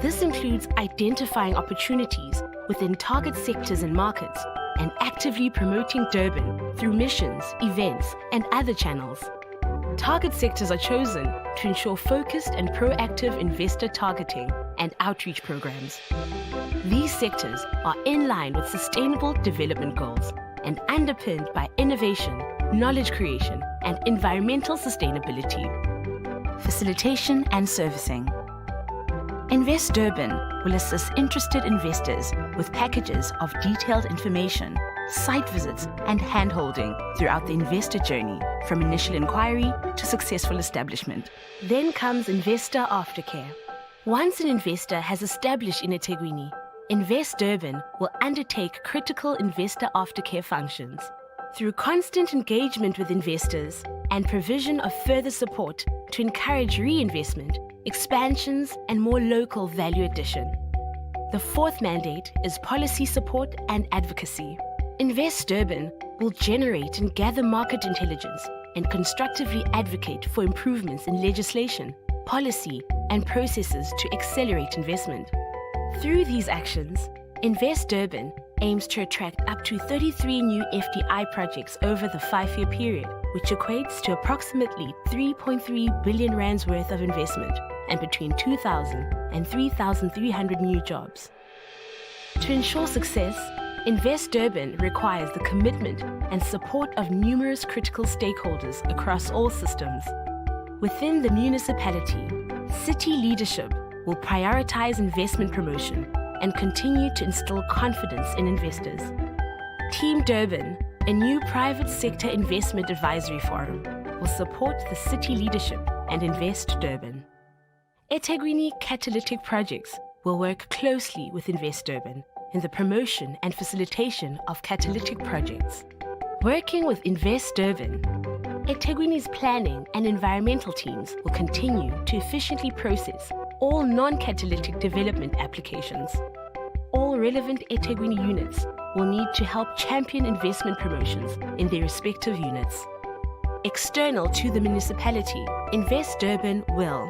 Speaker 8: This includes identifying opportunities within target sectors and markets and actively promoting Durban through missions, events, and other channels. Target sectors are chosen to ensure focused and proactive investor targeting and outreach programs. These sectors are in line with sustainable development goals and underpinned by innovation, knowledge creation, and environmental sustainability. Facilitation and servicing. Invest Durban will assist interested investors with packages of detailed information, site visits, and handholding throughout the investor journey, from initial inquiry to successful establishment. Then comes investor aftercare. Once an investor has established in eThekwini, Invest Durban will undertake critical investor aftercare functions. Through constant engagement with investors and provision of further support to encourage reinvestment, expansions, and more local value addition. The 4th mandate is policy support and advocacy. Invest Durban will generate and gather market intelligence and constructively advocate for improvements in legislation, policy, and processes to accelerate investment. Through these actions, Invest Durban aims to attract up to 33 new FDI projects over the 5-year period, which equates to approximately 3.3 billion rands worth of investment and between 2,000 and 3,300 new jobs. To ensure success, Invest Durban requires the commitment and support of numerous critical stakeholders across all systems. Within the municipality, city leadership will prioritize investment promotion and continue to instill confidence in investors. Team Durban, a new private sector investment advisory forum, will support the city leadership and Invest Durban. eThekwini Catalytic Projects will work closely with Invest Durban in the promotion and facilitation of catalytic projects. Working with Invest Durban, eThekwini's planning and environmental teams will continue to efficiently process all non-catalytic development applications. All relevant eThekwini units will need to help champion investment promotions in their respective units. External to the municipality, Invest Durban will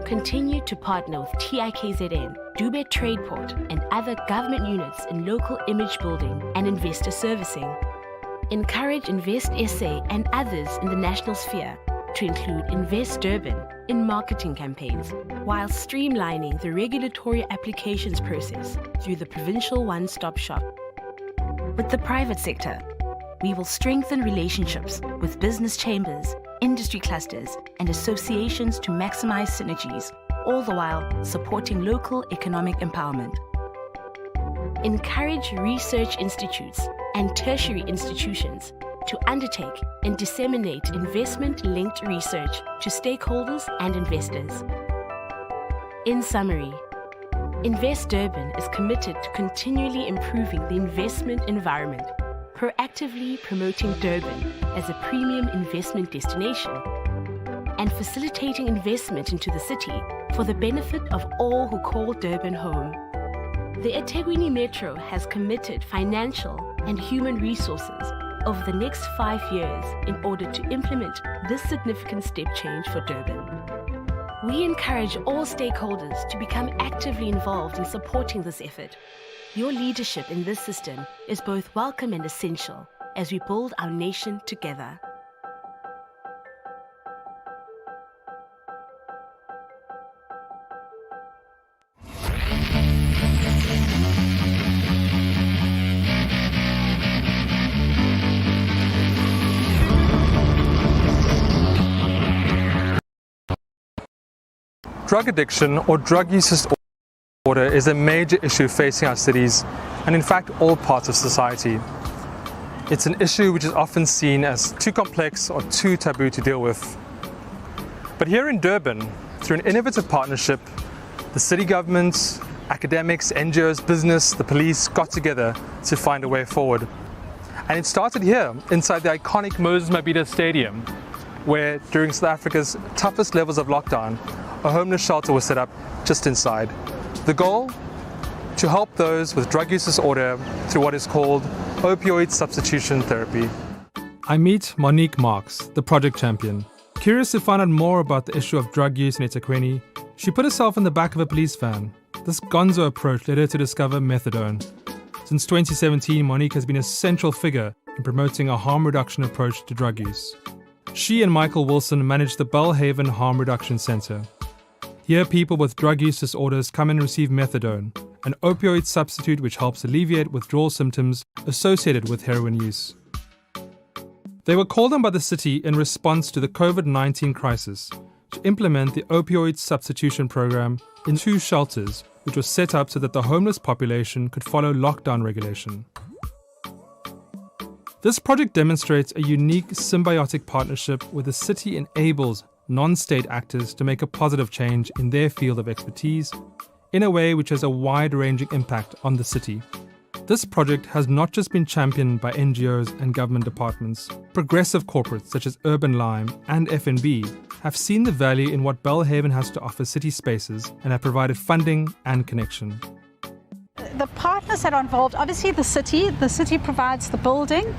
Speaker 8: continue to partner with TIKZN, Dube Tradeport, and other government units in local image building and investor servicing. Encourage Invest SA and others in the national sphere to include Invest Durban in marketing campaigns, while streamlining the regulatory applications process through the provincial one-stop shop. With the private sector, we will strengthen relationships with business chambers, industry clusters, and associations to maximize synergies, all the while supporting local economic empowerment. Encourage research institutes and tertiary institutions to undertake and disseminate investment-linked research to stakeholders and investors. In summary, Invest Durban is committed to continually improving the investment environment, proactively promoting Durban as a premium investment destination, and facilitating investment into the city for the benefit of all who call Durban home. The eThekwini Metro has committed financial and human resources over the next 5 years in order to implement this significant step change for Durban. We encourage all stakeholders to become actively involved in supporting this effort. Your leadership in this system is both welcome and essential as we build our nation together.
Speaker 9: Drug addiction or drug use disorder is a major issue facing our cities and in fact all parts of society. It's an issue which is often seen as too complex or too taboo to deal with. But here in Durban, through an innovative partnership, the city government, academics, NGOs, business, the police got together to find a way forward. And it started here, inside the iconic Moses Mabhida Stadium, where during South Africa's toughest levels of lockdown, a homeless shelter was set up just inside. The goal? To help those with drug use disorder through what is called opioid substitution therapy. I meet Monique Marks, the project champion. Curious to find out more about the issue of drug use in eThekwini, she put herself in the back of a police van. This gonzo approach led her to discover methadone. Since 2017, Monique has been a central figure in promoting a harm reduction approach to drug use. She and Michael Wilson manage the Belhaven Harm Reduction Centre. Here, people with drug use disorders come and receive methadone, an opioid substitute which helps alleviate withdrawal symptoms associated with heroin use. They were called on by the city in response to the COVID-19 crisis to implement the opioid substitution program in 2 shelters, which was set up so that the homeless population could follow lockdown regulation. This project demonstrates a unique symbiotic partnership where the city enables non-state actors to make a positive change in their field of expertise in a way which has a wide-ranging impact on the city. This project has not just been championed by NGOs and government departments. Progressive corporates such as Urban Lime and FNB have seen the value in what Belhaven has to offer city spaces and have provided funding and connection.
Speaker 10: The partners that are involved, obviously the city provides the building.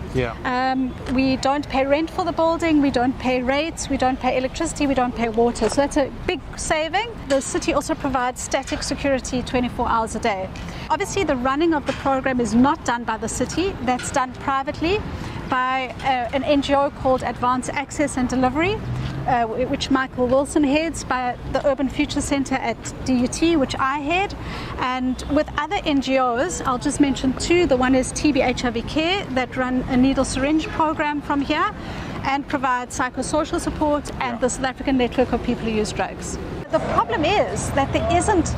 Speaker 10: We don't pay rent for the building, we don't pay rates, we don't pay electricity, we don't pay water. So that's a big saving. The city also provides static security 24 hours a day. Obviously the running of the program is not done by the city, that's done privately by an NGO called Advanced Access and Delivery, which Michael Wilson heads, by the Urban Future Centre at DUT, which I head, and with other NGOs. I'll just mention 2. The one is TB HIV Care, that run a needle syringe program from here and provide psychosocial support, and the South African Network of People Who Use Drugs. The problem is that there isn't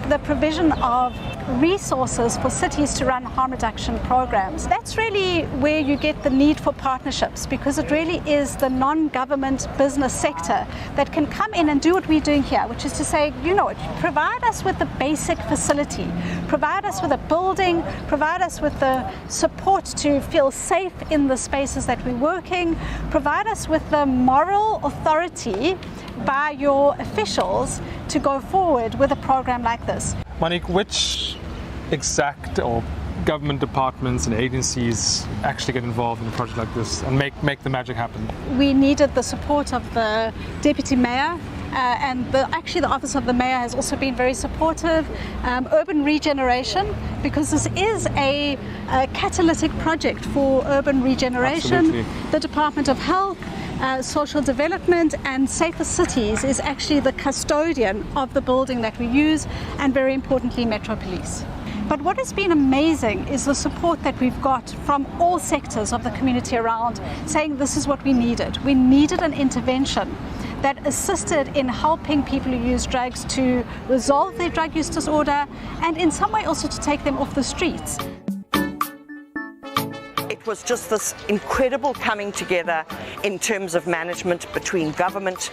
Speaker 10: the provision of resources for cities to run harm reduction programs. That's really where you get the need for partnerships, because it really is the non-government business sector that can come in and do what we're doing here, which is to say, you know, provide us with the basic facility, provide us with a building, provide us with the support to feel safe in the spaces that we're working, provide us with the moral authority by your officials to go forward with a program like this.
Speaker 9: Monique, which exact or government departments and agencies actually get involved in a project like this and make the magic happen?
Speaker 10: We needed the support of the Deputy Mayor, and actually the Office of the Mayor has also been very supportive. Urban regeneration, because this is a catalytic project for urban regeneration.
Speaker 9: Absolutely.
Speaker 10: The Department of Health, Social Development and Safer Cities is actually the custodian of the building that we use, and very importantly Metro Police. But what has been amazing is the support that we've got from all sectors of the community around, saying this is what we needed. We needed an intervention that assisted in helping people who use drugs to resolve their drug use disorder, and in some way also to take them off the streets.
Speaker 11: It was just this incredible coming together in terms of management between government,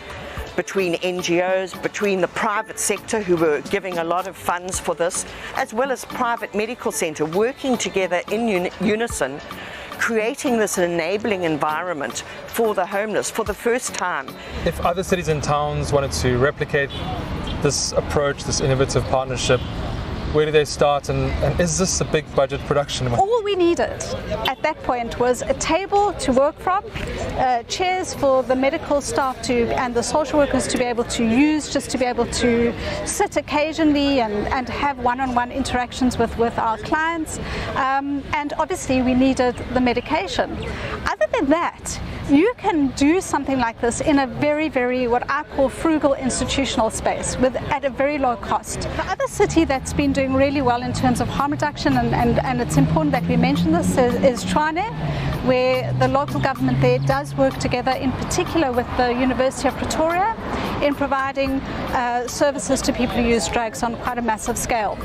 Speaker 11: between NGOs, between the private sector who were giving a lot of funds for this, as well as private medical centre, working together in unison, creating this enabling environment for the homeless for the first time.
Speaker 9: If other cities and towns wanted to replicate this approach, this innovative partnership, where do they start, and is this a big budget production?
Speaker 10: All we needed at that point was a table to work from, chairs for the medical staff and the social workers to be able to use, just to be able to sit occasionally and have one-on-one interactions with our clients, and obviously we needed the medication. Other than that, you can do something like this in a very, very, what I call frugal institutional space at a very low cost. The other city that's been doing really well in terms of harm reduction, and it's important that we mention this, is Tshwane, where the local government there does work together, in particular with the University of Pretoria, in providing services to people who use drugs on quite a massive scale.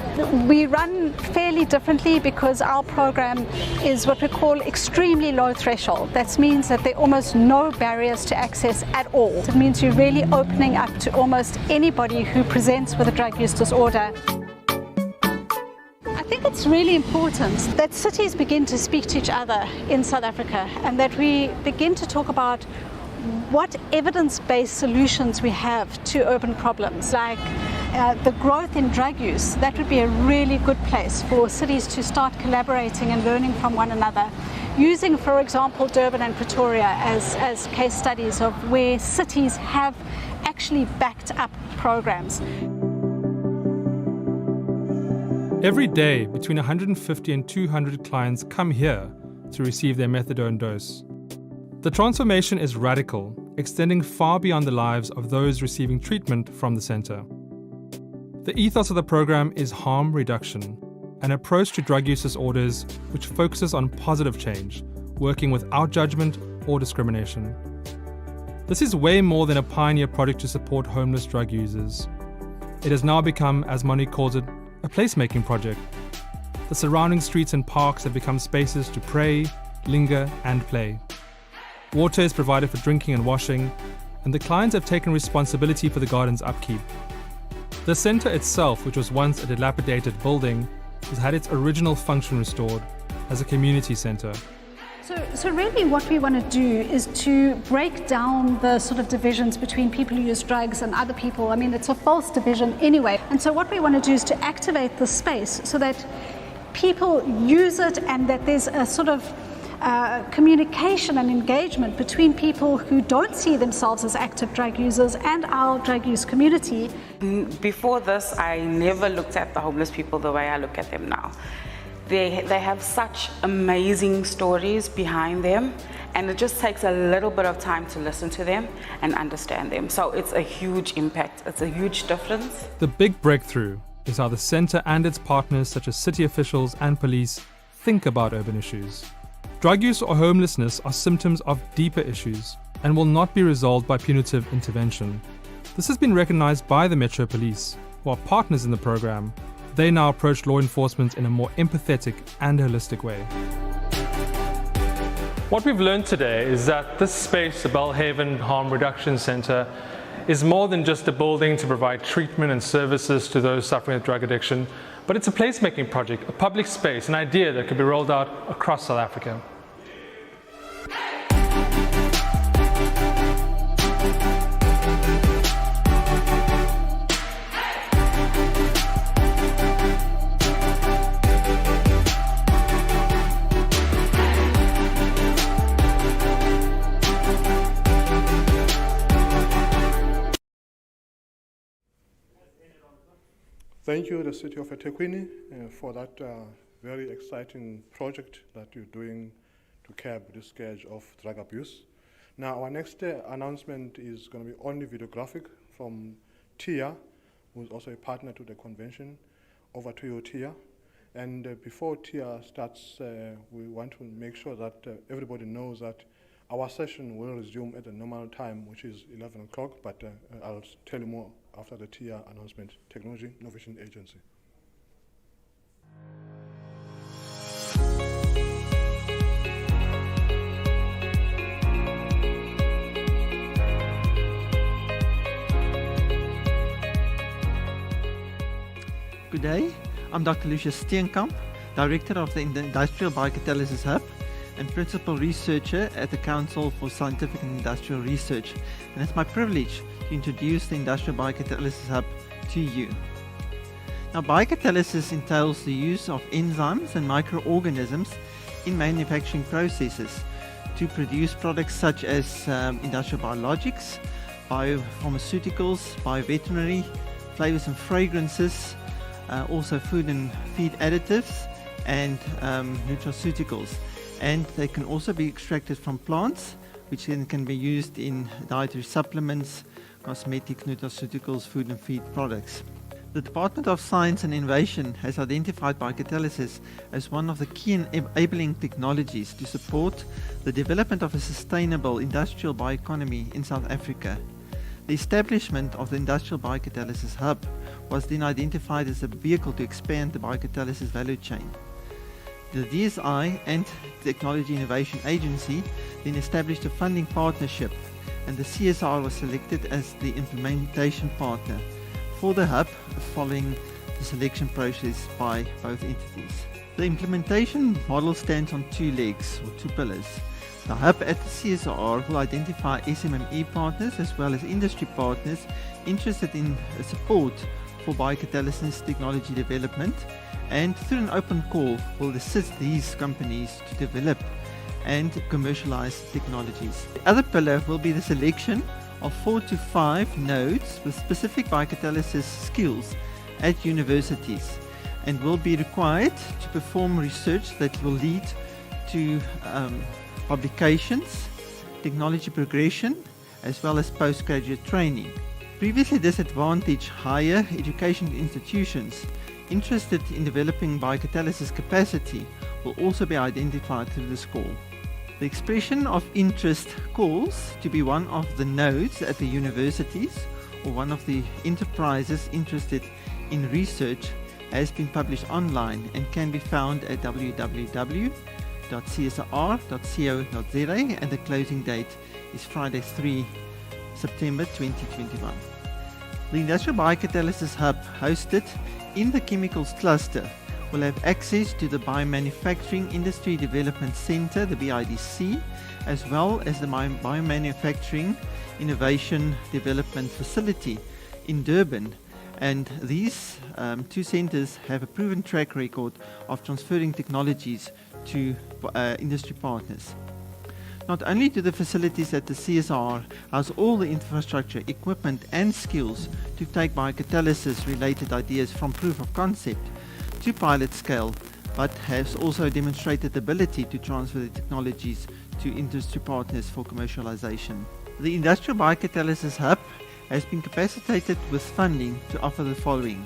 Speaker 10: We run fairly differently because our program is what we call extremely low threshold. That means that there are almost no barriers to access at all. It means you're really opening up to almost anybody who presents with a drug use disorder. I think it's really important that cities begin to speak to each other in South Africa, and that we begin to talk about what evidence-based solutions we have to urban problems, like the growth in drug use. That would be a really good place for cities to start collaborating and learning from one another, using, for example, Durban and Pretoria as case studies of where cities have actually backed up programs.
Speaker 9: Every day, between 150 and 200 clients come here to receive their methadone dose. The transformation is radical, extending far beyond the lives of those receiving treatment from the centre. The ethos of the program is harm reduction, an approach to drug use disorders which focuses on positive change, working without judgment or discrimination. This is way more than a pioneer project to support homeless drug users. It has now become, as Moni calls it, a placemaking project. The surrounding streets and parks have become spaces to pray, linger, and play. Water is provided for drinking and washing, and the clients have taken responsibility for the garden's upkeep. The centre itself, which was once a dilapidated building, has had its original function restored as a community centre.
Speaker 10: So really what we want to do is to break down the sort of divisions between people who use drugs and other people. I mean, it's a false division anyway. And so what we want to do is to activate the space so that people use it, and that there's a sort of communication and engagement between people who don't see themselves as active drug users and our drug use community.
Speaker 12: Before this, I never looked at the homeless people the way I look at them now. They have such amazing stories behind them, and it just takes a little bit of time to listen to them and understand them. So it's a huge impact, it's a huge difference.
Speaker 9: The big breakthrough is how the centre and its partners, such as city officials and police, think about urban issues. Drug use or homelessness are symptoms of deeper issues and will not be resolved by punitive intervention. This has been recognised by the Metro Police, who are partners in the programme. They now approach law enforcement in a more empathetic and holistic way. What we've learned today is that this space, the Belhaven Harm Reduction Centre, is more than just a building to provide treatment and services to those suffering with drug addiction, but it's a placemaking project, a public space, an idea that could be rolled out across South Africa.
Speaker 5: Thank you, the City of eThekwini, for that very exciting project that you're doing to curb the scourge of drug abuse. Now, our next announcement is going to be only videographic from Tia, who's also a partner to the convention. Over to you, Tia. And before Tia starts, we want to make sure that everybody knows that our session will resume at the normal time, which is 11 o'clock, but I'll tell you more after the TIA announcement, Technology Innovation Agency.
Speaker 13: Good day, I'm Dr. Lucius Steenkamp, Director of the Industrial Biocatalysis Hub and Principal Researcher at the Council for Scientific and Industrial Research. And it's my privilege to introduce the Industrial Biocatalysis Hub to you. Now, biocatalysis entails the use of enzymes and microorganisms in manufacturing processes to produce products such as industrial biologics, biopharmaceuticals, bioveterinary, flavors and fragrances, also food and feed additives, and nutraceuticals. And they can also be extracted from plants, which then can be used in dietary supplements, cosmetics, nutraceuticals, food and feed products. The Department of Science and Innovation has identified biocatalysis as one of the key enabling technologies to support the development of a sustainable industrial bioeconomy in South Africa. The establishment of the Industrial Biocatalysis Hub was then identified as a vehicle to expand the biocatalysis value chain. The DSI and Technology Innovation Agency then established a funding partnership, and the CSR was selected as the implementation partner for the hub following the selection process by both entities. The implementation model stands on two legs or two pillars. The hub at the CSR will identify SMME partners as well as industry partners interested in support for biocatalysis technology development, and through an open call will assist these companies to develop and commercialize technologies. The other pillar will be the selection of 4 to 5 nodes with specific biocatalysis skills at universities, and will be required to perform research that will lead to publications, technology progression, as well as postgraduate training. Previously disadvantaged higher education institutions interested in developing biocatalysis capacity will also be identified through this call. The expression of interest calls to be one of the nodes at the universities or one of the enterprises interested in research has been published online and can be found at www.csr.co.za, and the closing date is Friday 3 September 2021. The Industrial Biocatalysis Hub hosted in the Chemicals Cluster will have access to the Biomanufacturing Industry Development Center, the BIDC, as well as the Biomanufacturing Innovation Development Facility in Durban. And these two centers have a proven track record of transferring technologies to industry partners. Not only do the facilities at the CSR house all the infrastructure, equipment and skills to take biocatalysis related ideas from proof of concept to pilot scale, but has also demonstrated the ability to transfer the technologies to industry partners for commercialization. The Industrial Biocatalysis Hub has been capacitated with funding to offer the following: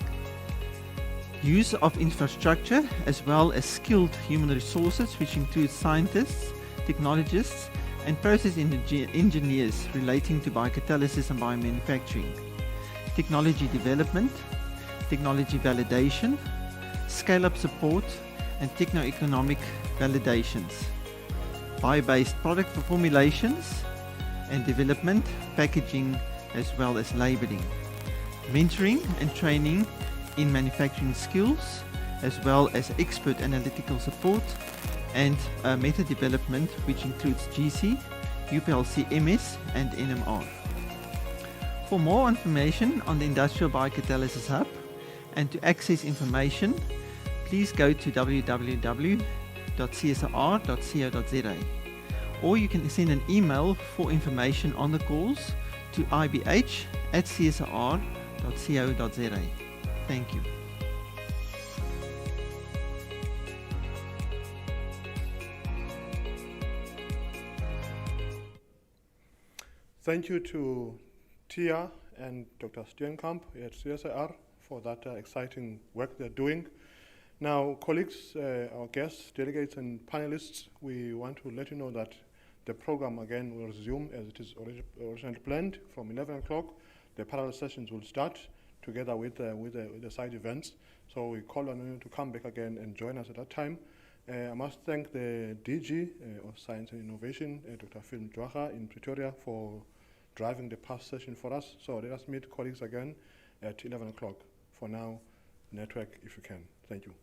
Speaker 13: use of infrastructure as well as skilled human resources, which includes scientists, technologists and process engineers relating to biocatalysis and biomanufacturing, technology development, technology validation, scale-up support and techno-economic validations, bio-based product formulations and development, packaging as well as labeling, mentoring and training in manufacturing skills as well as expert analytical support, and method development, which includes GC, UPLC MS and NMR. For more information on the Industrial Biocatalysis Hub and to access information, please go to www.csr.co.za, or you can send an email for information on the calls to ibh@csr.co.za. Thank you.
Speaker 5: Thank you to Tia and Dr. Steenkamp at CSIR for that exciting work they're doing. Now, colleagues, our guests, delegates and panelists, we want to let you know that the program again will resume as it is originally planned from 11 o'clock. The parallel sessions will start together with the side events. So we call on you to come back again and join us at that time. I must thank the DG of Science and Innovation, Dr. Phil Mjwaha in Pretoria, for driving the past session for us. So let us meet colleagues again at 11 o'clock. For now, network if you can. Thank you.